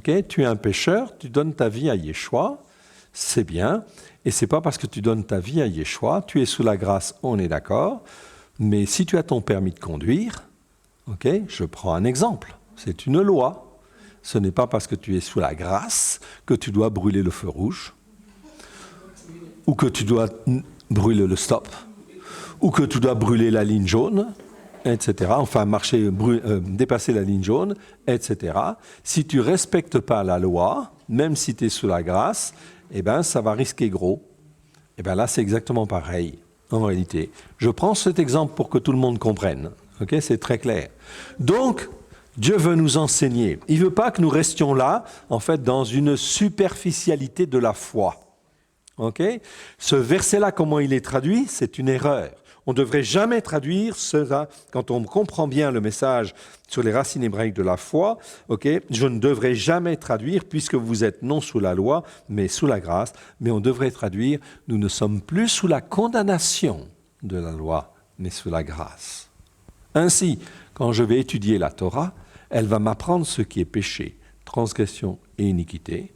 Tu es un pécheur, tu donnes ta vie à Yeshua, c'est bien. Et ce n'est pas parce que tu donnes ta vie à Yeshua, tu es sous la grâce, on est d'accord. Mais si tu as ton permis de conduire, je prends un exemple, c'est une loi. Ce n'est pas parce que tu es sous la grâce que tu dois brûler le feu rouge, ou que tu dois brûler le stop, ou que tu dois brûler la ligne jaune, etc. Enfin, dépasser la ligne jaune, etc. Si tu ne respectes pas la loi, même si tu es sous la grâce, eh ben, ça va risquer gros. Eh bien là, c'est exactement pareil, en réalité. Je prends cet exemple pour que tout le monde comprenne. Okay, c'est très clair. Donc, Dieu veut nous enseigner. Il ne veut pas que nous restions là, en fait, dans une superficialité de la foi. Okay? Ce verset-là, comment il est traduit, c'est une erreur. On ne devrait jamais traduire cela, quand on comprend bien le message sur les racines hébraïques de la foi, okay, je ne devrais jamais traduire, puisque vous êtes non sous la loi, mais sous la grâce, mais on devrait traduire, nous ne sommes plus sous la condamnation de la loi, mais sous la grâce. Ainsi, quand je vais étudier la Torah, elle va m'apprendre ce qui est péché, transgression et iniquité,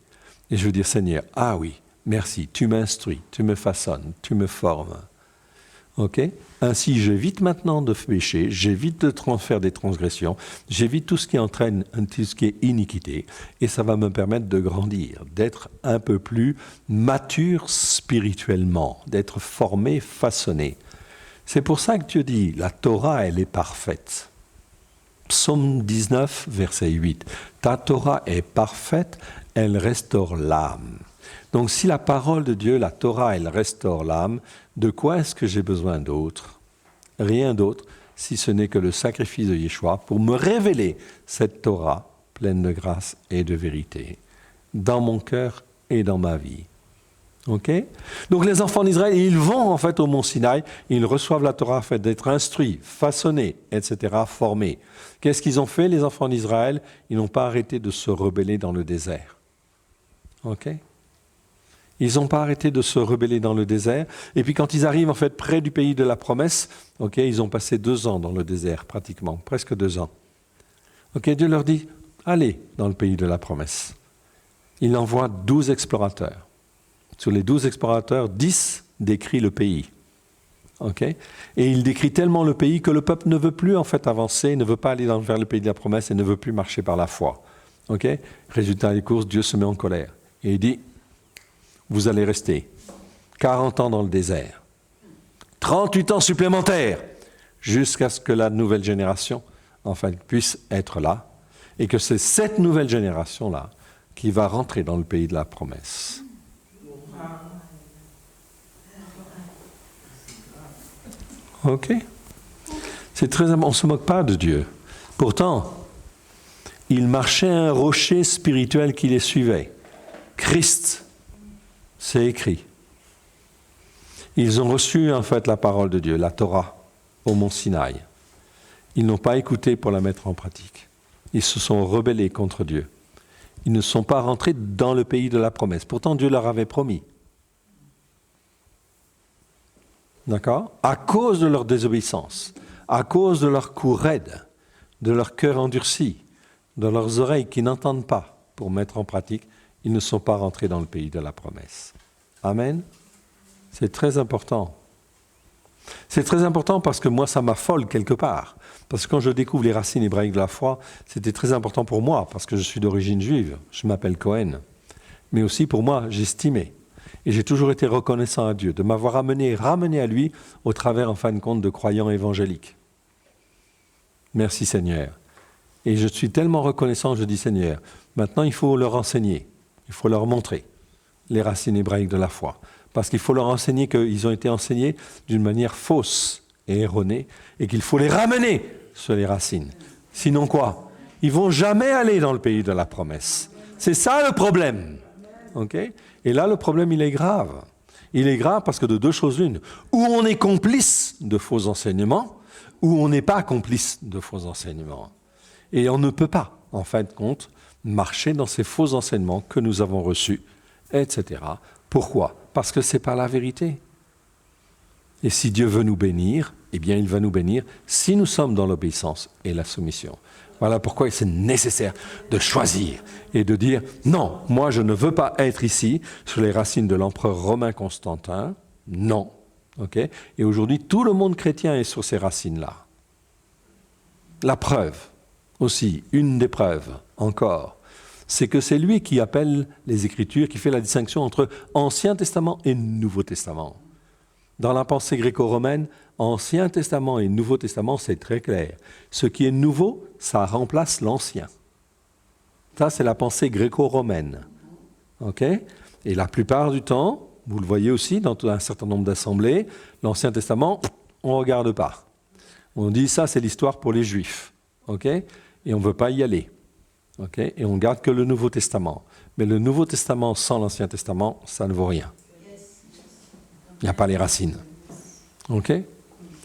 et je veux dire, Seigneur, ah oui, merci, tu m'instruis, tu me façonnes, tu me formes. Okay? Ainsi, j'évite maintenant de pécher, j'évite de faire des transgressions, j'évite tout ce qui entraîne, tout ce qui est iniquité, et ça va me permettre de grandir, d'être un peu plus mature spirituellement, d'être formé, façonné. C'est pour ça que Dieu dit, la Torah, elle est parfaite. Psaume 19, verset 8. Ta Torah est parfaite, elle restaure l'âme. Donc si la parole de Dieu, la Torah, elle restaure l'âme, de quoi est-ce que j'ai besoin d'autre? Rien d'autre, si ce n'est que le sacrifice de Yeshua pour me révéler cette Torah pleine de grâce et de vérité dans mon cœur et dans ma vie. Okay? Donc les enfants d'Israël, ils vont en fait au mont Sinaï, ils reçoivent la Torah afin d'être instruits, façonnés, etc., formés. Qu'est-ce qu'ils ont fait, les enfants d'Israël? Ils n'ont pas arrêté de se rebeller dans le désert. Okay? Ils n'ont pas arrêté de se rebeller dans le désert. Et puis quand ils arrivent en fait près du pays de la promesse, okay, ils ont passé 2 ans dans le désert, pratiquement, presque 2 ans. Okay, Dieu leur dit, allez dans le pays de la promesse. Il envoie 12 explorateurs. Sur les 12 explorateurs, 10 décrit le pays. Okay? Et il décrit tellement le pays que le peuple ne veut plus en fait avancer, ne veut pas aller vers le pays de la promesse et ne veut plus marcher par la foi. Okay? Résultat des courses, Dieu se met en colère. Et il dit, vous allez rester 40 ans dans le désert, 38 ans supplémentaires, jusqu'à ce que la nouvelle génération enfin, puisse être là, et que c'est cette nouvelle génération-là qui va rentrer dans le pays de la promesse. Ok? C'est très important, on ne se moque pas de Dieu. Pourtant, il marchait un rocher spirituel qui les suivait. Christ, c'est écrit. Ils ont reçu en fait la parole de Dieu, la Torah, au mont Sinaï. Ils n'ont pas écouté pour la mettre en pratique. Ils se sont rebellés contre Dieu. Ils ne sont pas rentrés dans le pays de la promesse. Pourtant, Dieu leur avait promis. D'accord? À cause de leur désobéissance, à cause de leur cou raide, de leur cœur endurci, de leurs oreilles qui n'entendent pas pour mettre en pratique, ils ne sont pas rentrés dans le pays de la promesse. Amen? C'est très important. C'est très important parce que moi, ça m'affole quelque part. Parce que quand je découvre les racines hébraïques de la foi, c'était très important pour moi, parce que je suis d'origine juive, je m'appelle Cohen. Mais aussi pour moi, j'estimais. Et j'ai toujours été reconnaissant à Dieu de m'avoir ramené à lui au travers, en fin de compte, de croyants évangéliques. Merci Seigneur. Et je suis tellement reconnaissant, je dis Seigneur, maintenant il faut leur enseigner, il faut leur montrer les racines hébraïques de la foi. Parce qu'il faut leur enseigner qu'ils ont été enseignés d'une manière fausse et erronée, et qu'il faut les ramener sur les racines. Sinon quoi? Ils ne vont jamais aller dans le pays de la promesse. C'est ça le problème. Okay? Et là, le problème, il est grave. Il est grave parce que de 2 choses l'une. Ou on est complice de faux enseignements, ou on n'est pas complice de faux enseignements. Et on ne peut pas, en fin de compte, marcher dans ces faux enseignements que nous avons reçus, etc. Pourquoi? Parce que ce n'est pas la vérité. Et si Dieu veut nous bénir, eh bien, il va nous bénir si nous sommes dans l'obéissance et la soumission. Voilà pourquoi c'est nécessaire de choisir et de dire « Non, moi je ne veux pas être ici sur les racines de l'empereur romain Constantin. Non. » Okay? Et aujourd'hui, tout le monde chrétien est sur ces racines-là. La preuve, aussi, une des preuves, encore, c'est que c'est lui qui appelle les Écritures, qui fait la distinction entre Ancien Testament et Nouveau Testament. dans la pensée gréco-romaine, Ancien Testament et Nouveau Testament, c'est très clair. Ce qui est nouveau, ça remplace l'Ancien. Ça, c'est la pensée gréco-romaine. Okay? Et la plupart du temps, vous le voyez aussi dans un certain nombre d'assemblées, l'Ancien Testament, on ne regarde pas. On dit ça, c'est l'histoire pour les Juifs. Okay? Et on ne veut pas y aller. Okay? Et on ne garde que le Nouveau Testament. Mais le Nouveau Testament sans l'Ancien Testament, ça ne vaut rien. Il n'y a pas les racines. Okay?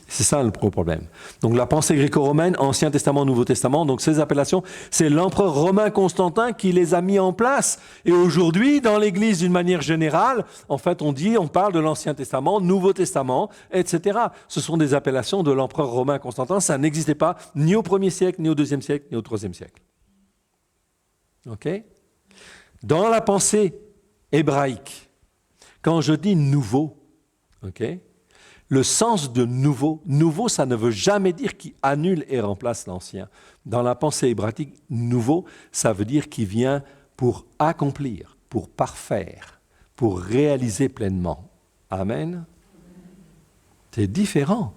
C'est ça le gros problème. Donc la pensée gréco-romaine, Ancien Testament, Nouveau Testament, donc ces appellations, c'est l'empereur romain Constantin qui les a mis en place. Et aujourd'hui, dans l'Église d'une manière générale, en fait, on parle de l'Ancien Testament, Nouveau Testament, etc. Ce sont des appellations de l'empereur romain Constantin. Ça n'existait pas ni au 1er siècle, ni au 2e siècle, ni au 3e siècle. Ok ? Dans la pensée hébraïque, quand je dis nouveau, ok ? Le sens de nouveau, nouveau, ça ne veut jamais dire qu'il annule et remplace l'ancien. Dans la pensée hébraïque, nouveau, ça veut dire qu'il vient pour accomplir, pour parfaire, pour réaliser pleinement. Amen. C'est différent.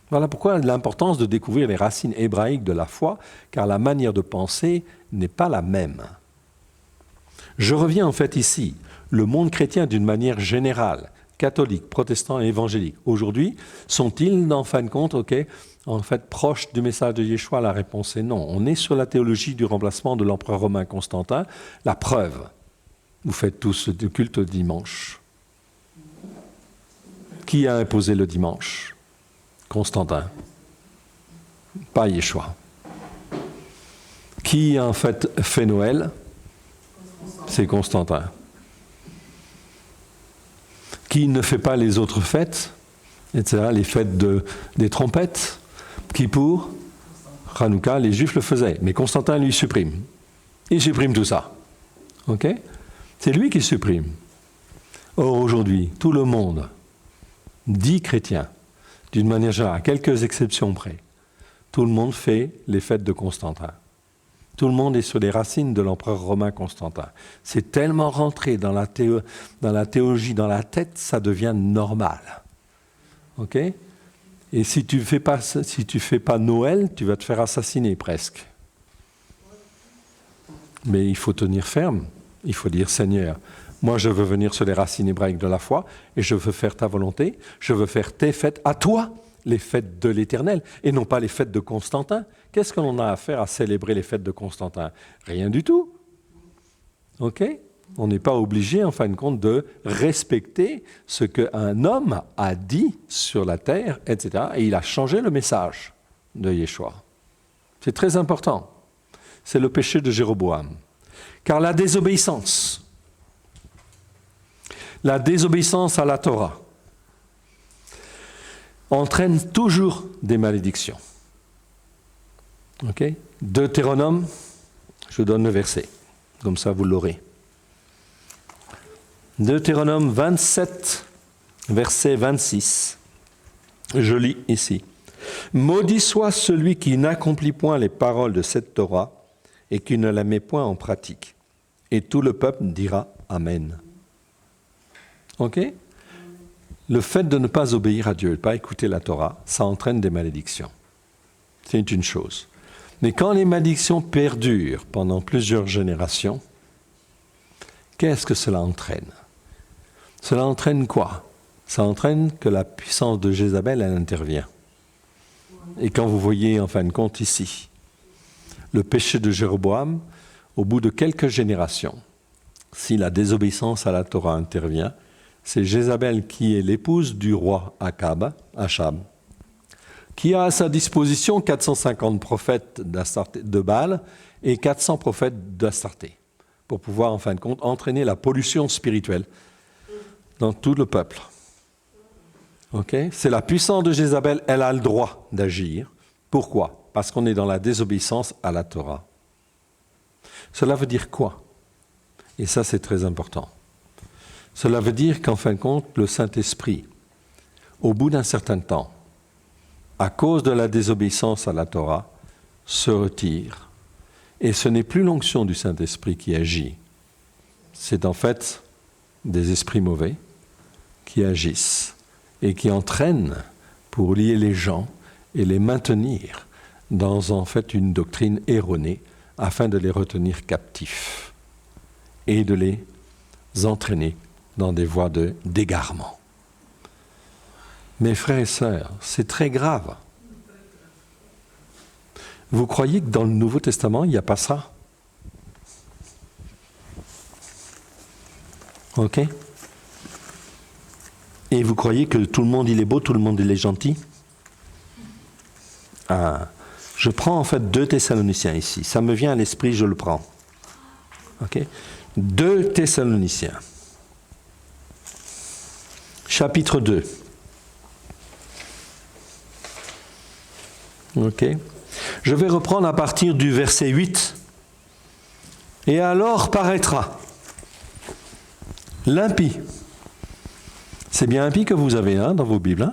Voilà pourquoi l'importance de découvrir les racines hébraïques de la foi, car la manière de penser n'est pas la même. Je reviens en fait ici, le monde chrétien d'une manière générale, catholiques, protestants et évangéliques, aujourd'hui, sont-ils, en fin de compte, en fait, proches du message de Yeshua? La réponse est non. On est sur la théologie du remplacement de l'empereur romain Constantin. La preuve, vous faites tous le culte le dimanche. Qui a imposé le dimanche? Constantin. Pas Yeshua. Qui, en fait Noël? C'est Constantin. Qui ne fait pas les autres fêtes, etc., les fêtes des trompettes, Kippour, Hanouka, les Juifs le faisaient. Mais Constantin, lui, supprime. Il supprime tout ça. Ok ? C'est lui qui supprime. Or, aujourd'hui, tout le monde, dit chrétien, d'une manière générale, à quelques exceptions près, tout le monde fait les fêtes de Constantin. Tout le monde est sur les racines de l'empereur romain Constantin. C'est tellement rentré dans la théologie, dans la tête, ça devient normal. Ok ? Et si tu fais pas Noël, tu vas te faire assassiner presque. Mais il faut tenir ferme. Il faut dire, Seigneur, moi je veux venir sur les racines hébraïques de la foi et je veux faire ta volonté. Je veux faire tes fêtes à toi, les fêtes de l'Éternel, et non pas les fêtes de Constantin. Qu'est-ce que l'on a à faire à célébrer les fêtes de Constantin? Rien du tout. Ok? On n'est pas obligé, en fin de compte, de respecter ce qu'un homme a dit sur la terre, etc. Et il a changé le message de Yeshua. C'est très important. C'est le péché de Jéroboam. Car la désobéissance à la Torah, entraîne toujours des malédictions. Ok? Deutéronome, je vous donne le verset, comme ça vous l'aurez. Deutéronome 27, verset 26. Je lis ici. « Maudit soit celui qui n'accomplit point les paroles de cette Torah et qui ne la met point en pratique. » Et tout le peuple dira « Amen ». Ok? Le fait de ne pas obéir à Dieu, de ne pas écouter la Torah, ça entraîne des malédictions. C'est une chose. Mais quand les malédictions perdurent pendant plusieurs générations, qu'est-ce que cela entraîne? Cela entraîne quoi? Ça entraîne que la puissance de Jézabel, elle intervient. Et quand vous voyez, en fin de compte, ici, le péché de Jéroboam, au bout de quelques générations, si la désobéissance à la Torah intervient, c'est Jézabel qui est l'épouse du roi Achab, qui a à sa disposition 450 prophètes de Baal et 400 prophètes d'Astarté, pour pouvoir, en fin de compte, entraîner la pollution spirituelle dans tout le peuple. Okay? C'est la puissance de Jézabel, elle a le droit d'agir. Pourquoi? Parce qu'on est dans la désobéissance à la Torah. Cela veut dire quoi? Et ça, c'est très important. Cela veut dire qu'en fin de compte, le Saint-Esprit, au bout d'un certain temps, à cause de la désobéissance à la Torah, se retire. Et ce n'est plus l'onction du Saint-Esprit qui agit. C'est en fait des esprits mauvais qui agissent. et qui entraîne pour lier les gens et les maintenir dans en fait une doctrine erronée afin de les retenir captifs et de les entraîner dans des voies d'égarement. Mes frères et sœurs, c'est très grave. Vous croyez que dans le Nouveau Testament, il n'y a pas ça? Ok? Et vous croyez que tout le monde il est beau, tout le monde il est gentil? Je prends en fait 2 Thessaloniciens ici. Ça me vient à l'esprit, je le prends. Ok? 2 Thessaloniciens. Chapitre 2. Ok? Je vais reprendre à partir du verset 8. Et alors paraîtra l'impie. C'est bien impie que vous avez dans vos Bibles.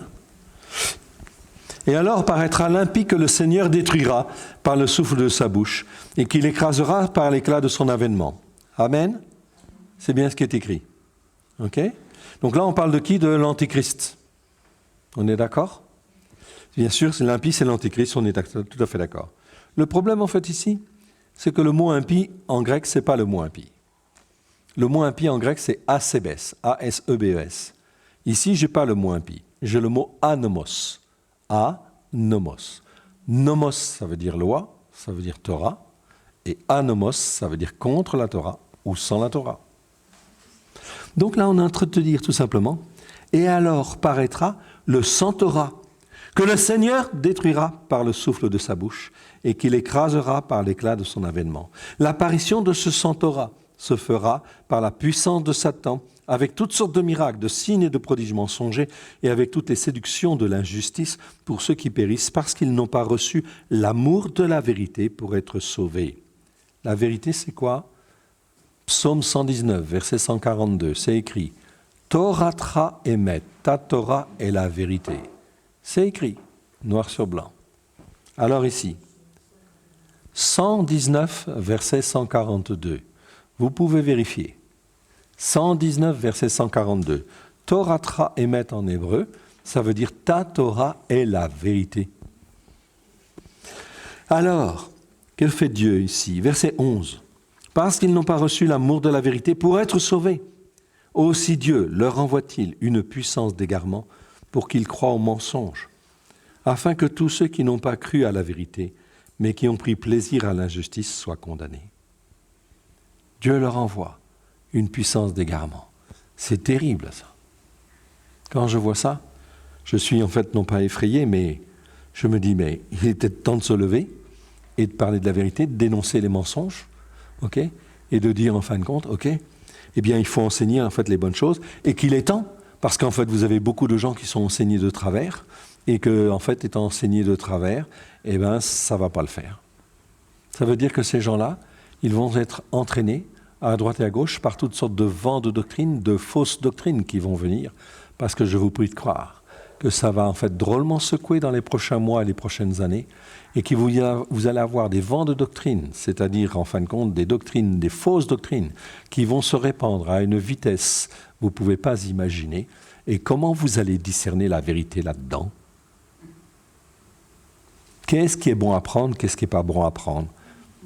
Et alors paraîtra l'impie que le Seigneur détruira par le souffle de sa bouche et qu'il écrasera par l'éclat de son avènement. Amen. C'est bien ce qui est écrit. Ok? Donc là, on parle de qui? De l'Antéchrist. On est d'accord? Bien sûr, l'impie, c'est l'Antéchrist, on est tout à fait d'accord. Le problème, en fait, ici, c'est que le mot impie, en grec, c'est pas le mot impie. Le mot impie, en grec, c'est asebes, A-S-E-B-E-S. Ici, je n'ai pas le mot impie, j'ai le mot anomos. A-nomos. Nomos, ça veut dire loi, ça veut dire Torah, et anomos, ça veut dire contre la Torah ou sans la Torah. Donc là, on est en train de te dire tout simplement, et alors paraîtra le sans Torah, que le Seigneur détruira par le souffle de sa bouche et qu'il écrasera par l'éclat de son avènement. L'apparition de ce sans Torah se fera par la puissance de Satan, avec toutes sortes de miracles, de signes et de prodiges mensongers, et avec toutes les séductions de l'injustice pour ceux qui périssent parce qu'ils n'ont pas reçu l'amour de la vérité pour être sauvés. La vérité, c'est quoi? Psaume 119, verset 142, c'est écrit « Toratra emet, ta Torah est la vérité ». C'est écrit, noir sur blanc. Alors ici, 119, verset 142, vous pouvez vérifier. 119, verset 142. Toratra emet en hébreu, ça veut dire ta Torah est la vérité. Alors, que fait Dieu ici? Verset 11. Parce qu'ils n'ont pas reçu l'amour de la vérité pour être sauvés. Aussi Dieu leur envoie-t-il une puissance d'égarement pour qu'ils croient au mensonge, afin que tous ceux qui n'ont pas cru à la vérité, mais qui ont pris plaisir à l'injustice, soient condamnés. Dieu leur envoie une puissance d'égarement. C'est terrible, ça. Quand je vois ça, je suis en fait non pas effrayé, mais je me dis, mais il était temps de se lever et de parler de la vérité, de dénoncer les mensonges, ok, et de dire en fin de compte, ok, eh bien il faut enseigner en fait les bonnes choses, et qu'il est temps, parce qu'en fait vous avez beaucoup de gens qui sont enseignés de travers, et que en fait étant enseignés de travers, eh bien ça ne va pas le faire. Ça veut dire que ces gens-là, ils vont être entraînés à droite et à gauche par toutes sortes de vents de doctrines, de fausses doctrines qui vont venir, parce que je vous prie de croire que ça va en fait drôlement secouer dans les prochains mois et les prochaines années, et que vous allez avoir des vents de doctrines, c'est-à-dire en fin de compte des doctrines, des fausses doctrines, qui vont se répandre à une vitesse vous ne pouvez pas imaginer. Et comment vous allez discerner la vérité là-dedans? Qu'est-ce qui est bon à prendre, qu'est-ce qui n'est pas bon à prendre?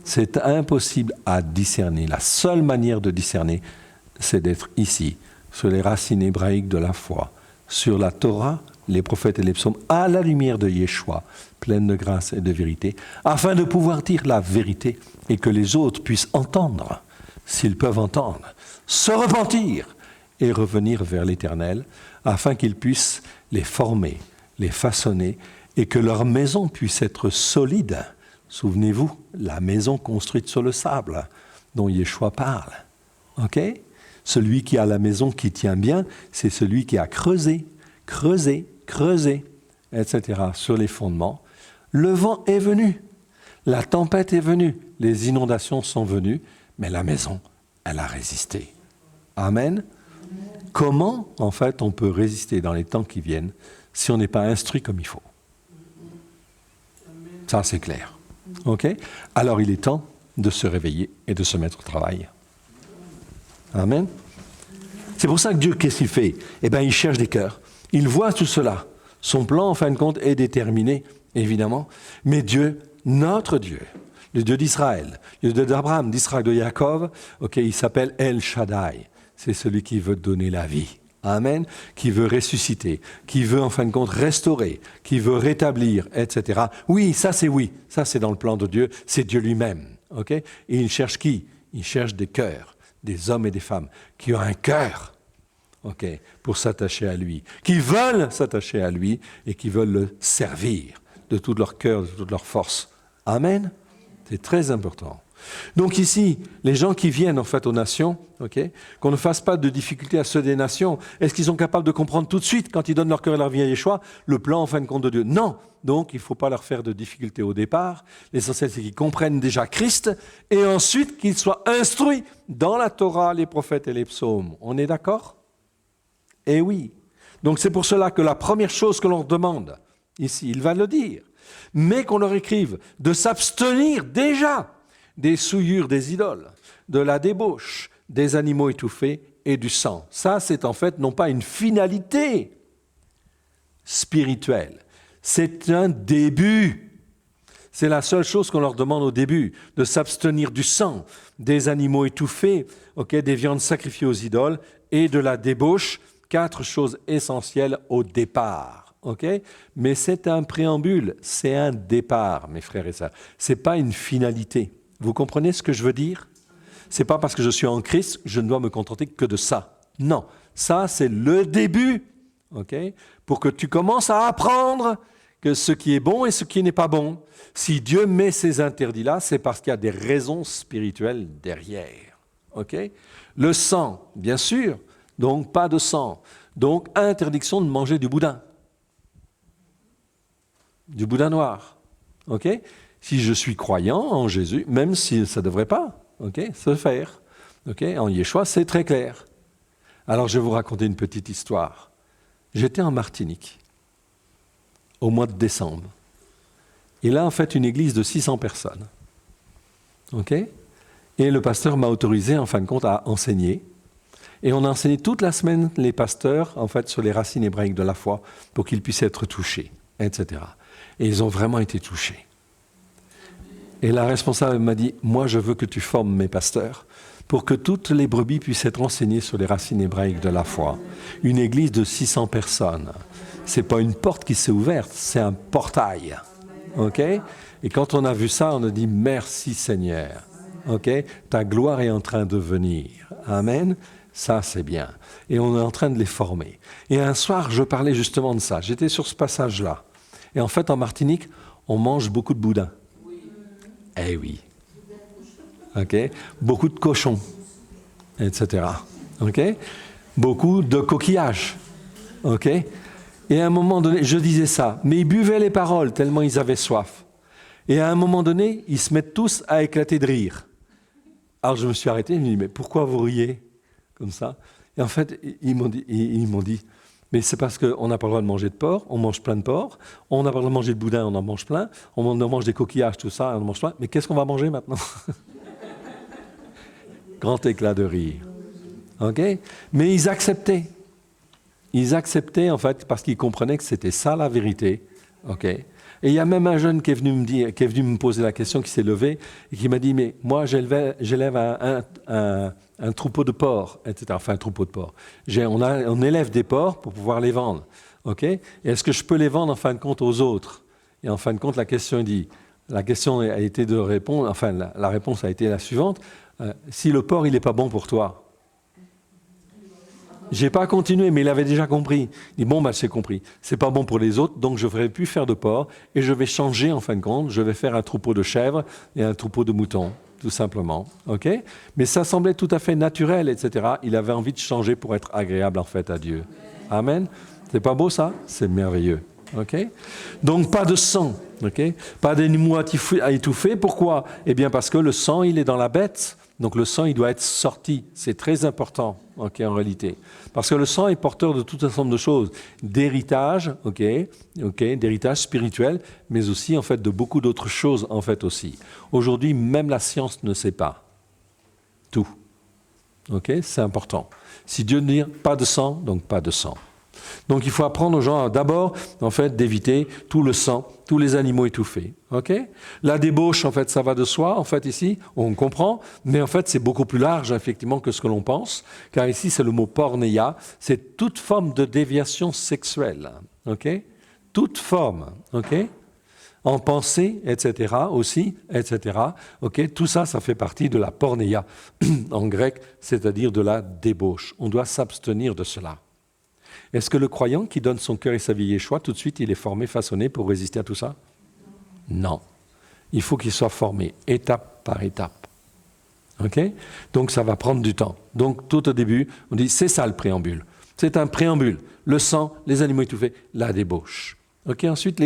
C'est impossible à discerner. La seule manière de discerner, c'est d'être ici, sur les racines hébraïques de la foi, sur la Torah, les prophètes et les psaumes, à la lumière de Yeshua, pleine de grâce et de vérité, afin de pouvoir dire la vérité et que les autres puissent entendre, s'ils peuvent entendre, se repentir et revenir vers l'Éternel, afin qu'ils puissent les former, les façonner, et que leur maison puisse être solide. Souvenez-vous, la maison construite sur le sable, dont Yeshua parle. Ok? Celui qui a la maison qui tient bien, c'est celui qui a creusé, etc., sur les fondements. Le vent est venu, la tempête est venue, les inondations sont venues, mais la maison, elle a résisté. Amen. Comment, en fait, on peut résister dans les temps qui viennent si on n'est pas instruit comme il faut? Ça, c'est clair. Ok? Alors, il est temps de se réveiller et de se mettre au travail. Amen. C'est pour ça que Dieu, qu'est-ce qu'il fait? Eh bien, il cherche des cœurs. Il voit tout cela. Son plan, en fin de compte, est déterminé, évidemment. Mais Dieu, notre Dieu, le Dieu d'Israël, le Dieu d'Abraham, d'Israël, de Jacob, il s'appelle El Shaddai. C'est celui qui veut donner la vie. Amen. Qui veut ressusciter, qui veut en fin de compte restaurer, qui veut rétablir, etc. Oui. Ça c'est dans le plan de Dieu, c'est Dieu lui-même. Et il cherche qui? Il cherche des cœurs, des hommes et des femmes qui ont un cœur pour s'attacher à lui, qui veulent s'attacher à lui et qui veulent le servir de tout leur cœur, de toute leur force. Amen. C'est très important. Donc ici, les gens qui viennent en fait aux nations, qu'on ne fasse pas de difficultés à ceux des nations, est-ce qu'ils sont capables de comprendre tout de suite, quand ils donnent leur cœur et leur vie à Yeshua, le plan en fin de compte de Dieu? Non. Donc il ne faut pas leur faire de difficultés au départ. L'essentiel, c'est qu'ils comprennent déjà Christ et ensuite qu'ils soient instruits dans la Torah, les prophètes et les psaumes. On est d'accord? Eh oui. Donc c'est pour cela que la première chose que l'on demande, ici, il va le dire, mais qu'on leur écrive de s'abstenir déjà des souillures des idoles, de la débauche, des animaux étouffés et du sang. Ça, c'est en fait non pas une finalité spirituelle, c'est un début. C'est la seule chose qu'on leur demande au début, de s'abstenir du sang, des animaux étouffés, des viandes sacrifiées aux idoles et de la débauche, 4 choses essentielles au départ. Mais c'est un préambule, c'est un départ, mes frères et sœurs. Ce n'est pas une finalité. Vous comprenez ce que je veux dire? Ce n'est pas parce que je suis en Christ que je ne dois me contenter que de ça. Non, ça c'est le début, pour que tu commences à apprendre que ce qui est bon et ce qui n'est pas bon. Si Dieu met ces interdits-là, c'est parce qu'il y a des raisons spirituelles derrière. Le sang, bien sûr, donc pas de sang. Donc interdiction de manger du boudin noir. Si je suis croyant en Jésus, même si ça ne devrait pas se faire. En Yeshua, c'est très clair. Alors, je vais vous raconter une petite histoire. J'étais en Martinique, au mois de décembre. Et là, en fait, une église de 600 personnes. Et le pasteur m'a autorisé, en fin de compte, à enseigner. Et on a enseigné toute la semaine les pasteurs, en fait, sur les racines hébraïques de la foi, pour qu'ils puissent être touchés, etc. Et ils ont vraiment été touchés. Et la responsable m'a dit, moi je veux que tu formes mes pasteurs pour que toutes les brebis puissent être enseignées sur les racines hébraïques de la foi. Une église de 600 personnes, ce n'est pas une porte qui s'est ouverte, c'est un portail. Et quand on a vu ça, on a dit, merci Seigneur. Ta gloire est en train de venir. Amen. Ça, c'est bien. Et on est en train de les former. Et un soir, je parlais justement de ça. J'étais sur ce passage-là. Et en fait, en Martinique, on mange beaucoup de boudin. Eh oui. Beaucoup de cochons, etc. Beaucoup de coquillages. Et à un moment donné, je disais ça, mais ils buvaient les paroles tellement ils avaient soif. Et à un moment donné, ils se mettent tous à éclater de rire. Alors je me suis arrêté, je me dis, mais pourquoi vous riez comme ça? Et en fait, ils m'ont dit, mais c'est parce qu'on n'a pas le droit de manger de porc, on mange plein de porc, on n'a pas le droit de manger de boudin, on en mange plein, on en mange des coquillages, tout ça, on en mange plein, mais qu'est-ce qu'on va manger maintenant? Grand éclat de rire. Mais ils acceptaient. Ils acceptaient, en fait, parce qu'ils comprenaient que c'était ça la vérité. Et il y a même un jeune qui est venu me poser la question, qui s'est levé, et qui m'a dit, mais moi, j'élève un troupeau de porcs, etc. Enfin, un troupeau de porcs. On élève des porcs pour pouvoir les vendre. Et est-ce que je peux les vendre, en fin de compte, aux autres? Et en fin de compte, la question a été de répondre, enfin, la réponse a été la suivante. Si le porc, il n'est pas bon pour toi, j'ai pas continué, mais il avait déjà compris. Il dit, j'ai compris. C'est pas bon pour les autres, donc je ne ferai plus faire de porc et je vais changer, en fin de compte. Je vais faire un troupeau de chèvres et un troupeau de moutons, tout simplement. Mais ça semblait tout à fait naturel, etc. Il avait envie de changer pour être agréable, en fait, à Dieu. Amen. C'est pas beau, ça? C'est merveilleux. Donc, pas de sang. Pas d'animaux à étouffer. Pourquoi? Eh bien, parce que le sang, il est dans la bête. Donc le sang, il doit être sorti. C'est très important, en réalité. Parce que le sang est porteur de tout un ensemble de choses. D'héritage, d'héritage spirituel, mais aussi, en fait, de beaucoup d'autres choses, en fait, aussi. Aujourd'hui, même la science ne sait pas tout. C'est important. Si Dieu dit pas de sang, donc pas de sang. Donc il faut apprendre aux gens d'abord, en fait, d'éviter tout le sang, tous les animaux étouffés. Ok ? La débauche, en fait, ça va de soi, en fait, ici, on comprend, mais en fait, c'est beaucoup plus large, effectivement, que ce que l'on pense, car ici, c'est le mot pornéia, c'est toute forme de déviation sexuelle. Ok ? Toute forme, ok ? En pensée, etc., aussi, etc. Ok ? Tout ça, ça fait partie de la pornéia, en grec, c'est-à-dire de la débauche. On doit s'abstenir de cela. Est-ce que le croyant qui donne son cœur et sa vie à Yeshua, tout de suite, il est formé, façonné pour résister à tout ça ? Non. Il faut qu'il soit formé, étape par étape. Ok ? Donc, ça va prendre du temps. Donc, tout au début, on dit, c'est ça le préambule. C'est un préambule. Le sang, les animaux étouffés, la débauche. Ok ? Ensuite,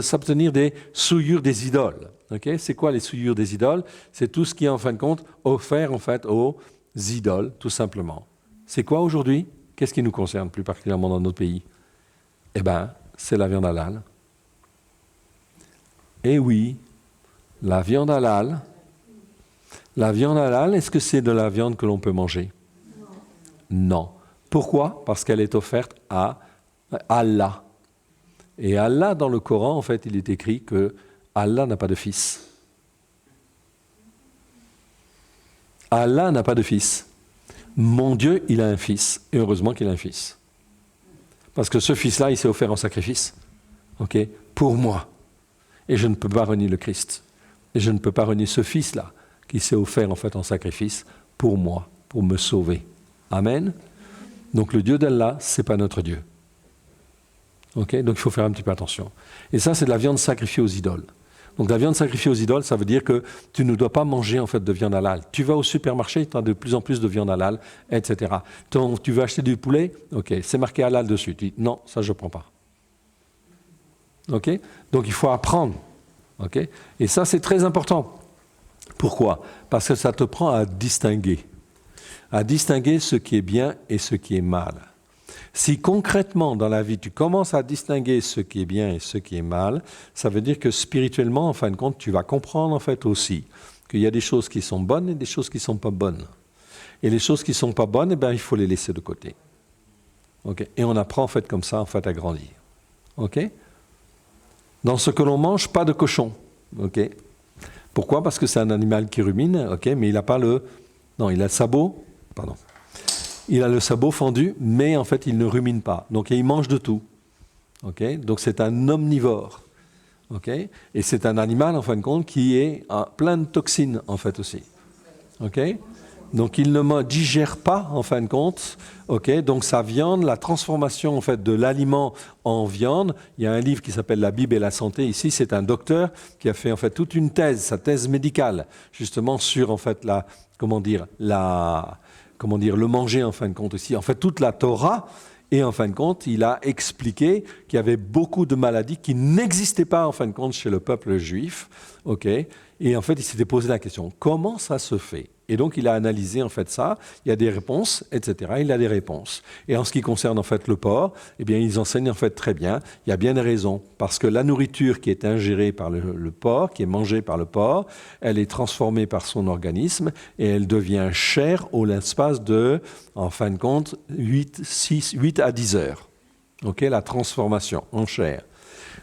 s'abstenir des souillures des idoles. Ok ? C'est quoi les souillures des idoles ? C'est tout ce qui est, en fin de compte, offert, en fait, aux idoles, tout simplement. C'est quoi aujourd'hui ? Qu'est-ce qui nous concerne plus particulièrement dans notre pays ? Eh bien, c'est la viande halal. Eh oui, la viande halal. La viande halal, est-ce que c'est de la viande que l'on peut manger ? Non. Pourquoi ? Parce qu'elle est offerte à Allah. Et Allah, dans le Coran, en fait, il est écrit que Allah n'a pas de fils. Allah n'a pas de fils. Mon Dieu, il a un fils, et heureusement qu'il a un fils. Parce que ce fils-là, il s'est offert en sacrifice, ok, pour moi. Et je ne peux pas renier le Christ. Et je ne peux pas renier ce fils-là, qui s'est offert en fait en sacrifice pour moi, pour me sauver. Amen. Donc le Dieu d'Allah, ce n'est pas notre Dieu. Ok, donc il faut faire un petit peu attention. Et ça, c'est de la viande sacrifiée aux idoles. Donc la viande sacrifiée aux idoles, ça veut dire que tu ne dois pas manger en fait de viande halal. Tu vas au supermarché, tu as de plus en plus de viande halal, etc. Tu veux acheter du poulet, ok, c'est marqué halal dessus. Tu dis non, ça je ne prends pas. Ok, donc il faut apprendre. Ok, et ça c'est très important. Pourquoi ? Parce que ça te prend à distinguer ce qui est bien et ce qui est mal. Si concrètement dans la vie tu commences à distinguer ce qui est bien et ce qui est mal, ça veut dire que spirituellement, en fin de compte, tu vas comprendre en fait aussi qu'il y a des choses qui sont bonnes et des choses qui ne sont pas bonnes. Et les choses qui ne sont pas bonnes, eh bien, il faut les laisser de côté. Okay ? Et on apprend en fait comme ça en fait à grandir. Okay ? Dans ce que l'on mange, pas de cochon. Okay ? Pourquoi ? Parce que c'est un animal qui rumine, okay, mais il n'a pas le... Non, il a le sabot. Pardon. Il a le sabot fendu, mais en fait, il ne rumine pas. Donc, il mange de tout. Okay ? Donc, c'est un omnivore. Okay ? Et c'est un animal, en fin de compte, qui est plein de toxines, en fait, aussi. Okay ? Donc, il ne digère pas, en fin de compte. Okay ? Donc, sa viande, la transformation, en fait, de l'aliment en viande. Il y a un livre qui s'appelle « La Bible et la santé ». Ici, c'est un docteur qui a fait, en fait, toute une thèse, sa thèse médicale, justement, sur, en fait, le manger en fin de compte aussi. En fait, toute la Torah, et en fin de compte, il a expliqué qu'il y avait beaucoup de maladies qui n'existaient pas en fin de compte chez le peuple juif. Okay ? Et en fait, il s'était posé la question, comment ça se fait ? Et donc, il a analysé en fait ça, il y a des réponses, etc. Il a des réponses. Et en ce qui concerne en fait le porc, eh bien, ils enseignent en fait très bien, il y a bien des raisons. Parce que la nourriture qui est ingérée par le porc, qui est mangée par le porc, elle est transformée par son organisme et elle devient chair au l'espace de, en fin de compte, 8 à 10 heures. Okay, la transformation en chair.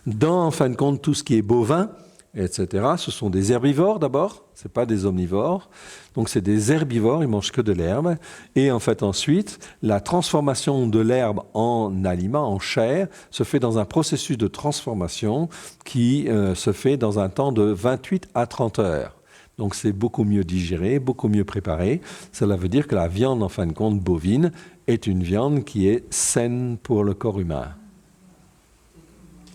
Dans, en fin de compte, tout ce qui est bovin, etc., ce sont des herbivores d'abord, ce n'est pas des omnivores. Donc c'est des herbivores, ils ne mangent que de l'herbe. Et en fait ensuite, la transformation de l'herbe en aliment, en chair, se fait dans un processus de transformation qui se fait dans un temps de 28 à 30 heures. Donc c'est beaucoup mieux digéré, beaucoup mieux préparé. Cela veut dire que la viande, en fin de compte, bovine, est une viande qui est saine pour le corps humain.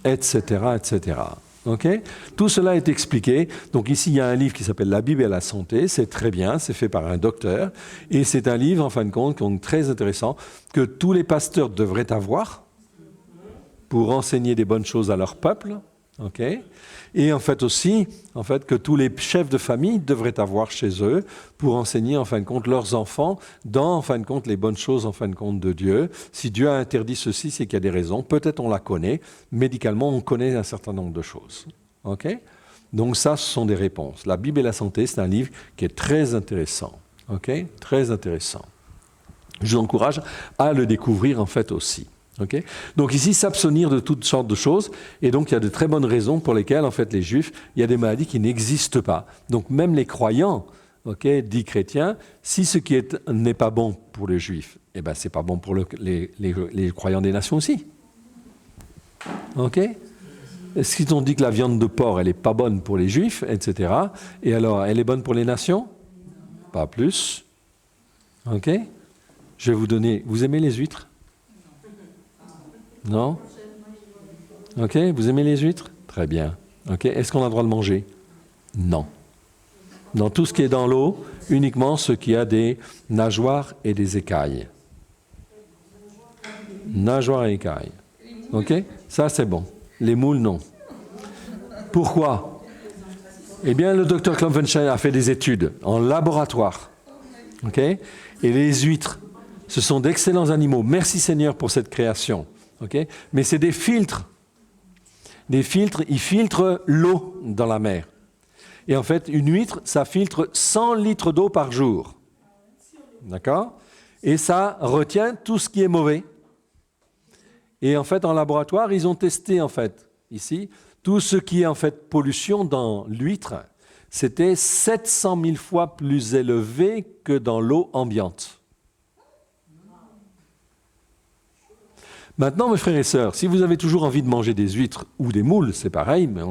Etc., etc. Okay ? Tout cela est expliqué. Donc ici, il y a un livre qui s'appelle « La Bible et la santé ». C'est très bien, c'est fait par un docteur. Et c'est un livre, en fin de compte, très intéressant, que tous les pasteurs devraient avoir pour enseigner des bonnes choses à leur peuple. Okay ? Et en fait aussi, en fait, que tous les chefs de famille devraient avoir chez eux pour enseigner, en fin de compte, leurs enfants dans, en fin de compte, les bonnes choses, en fin de compte, de Dieu. Si Dieu a interdit ceci, c'est qu'il y a des raisons. Peut-être on la connaît. Médicalement, on connaît un certain nombre de choses. Okay ? Donc ça, ce sont des réponses. La Bible et la santé, c'est un livre qui est très intéressant. Okay ? Très intéressant. Je vous encourage à le découvrir, en fait, aussi. Okay, donc ici, s'abstenir de toutes sortes de choses, et donc il y a de très bonnes raisons pour lesquelles, en fait, les Juifs, il y a des maladies qui n'existent pas. Donc même les croyants, dits chrétiens, si ce qui n'est pas bon pour les Juifs, eh ben c'est pas bon pour les croyants des nations aussi. Ok? Est-ce qu'ils t'ont dit que la viande de porc, elle n'est pas bonne pour les Juifs, etc. Et alors, elle est bonne pour les nations? Pas plus. Ok? Je vais vous donner... Vous aimez les huîtres? Non? Ok? Vous aimez les huîtres? Très bien. Ok? Est-ce qu'on a le droit de manger? Non. Dans tout ce qui est dans l'eau, uniquement ce qui a des nageoires et des écailles. Nageoires et écailles. Ok? Ça, c'est bon. Les moules, non. Pourquoi? Eh bien, le docteur Klopfenstein a fait des études en laboratoire. Ok? Et les huîtres, ce sont d'excellents animaux. Merci Seigneur pour cette création. Ok? Mais c'est des filtres. Des filtres, ils filtrent l'eau dans la mer. Et en fait, une huître, ça filtre 100 litres d'eau par jour. D'accord? Et ça retient tout ce qui est mauvais. Et en fait, en laboratoire, ils ont testé, en fait, ici, tout ce qui est, en fait, pollution dans l'huître, c'était 700 000 fois plus élevé que dans l'eau ambiante. Maintenant, mes frères et sœurs, si vous avez toujours envie de manger des huîtres ou des moules, c'est pareil, mais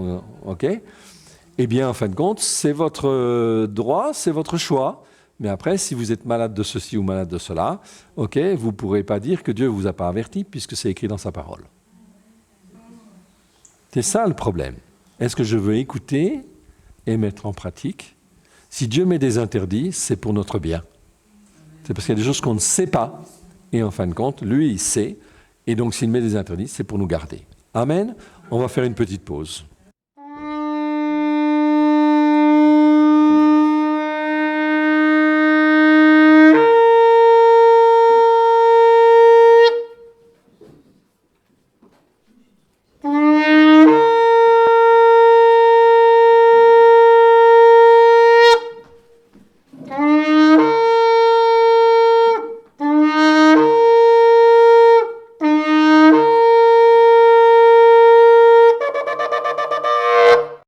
ok, eh bien, en fin de compte, c'est votre droit, c'est votre choix. Mais après, si vous êtes malade de ceci ou malade de cela, ok, vous ne pourrez pas dire que Dieu ne vous a pas averti, puisque c'est écrit dans sa parole. C'est ça le problème. Est-ce que je veux écouter et mettre en pratique? Si Dieu met des interdits, c'est pour notre bien. C'est parce qu'il y a des choses qu'on ne sait pas. Et en fin de compte, lui, il sait. Et donc, s'il met des interdits, c'est pour nous garder. Amen. On va faire une petite pause.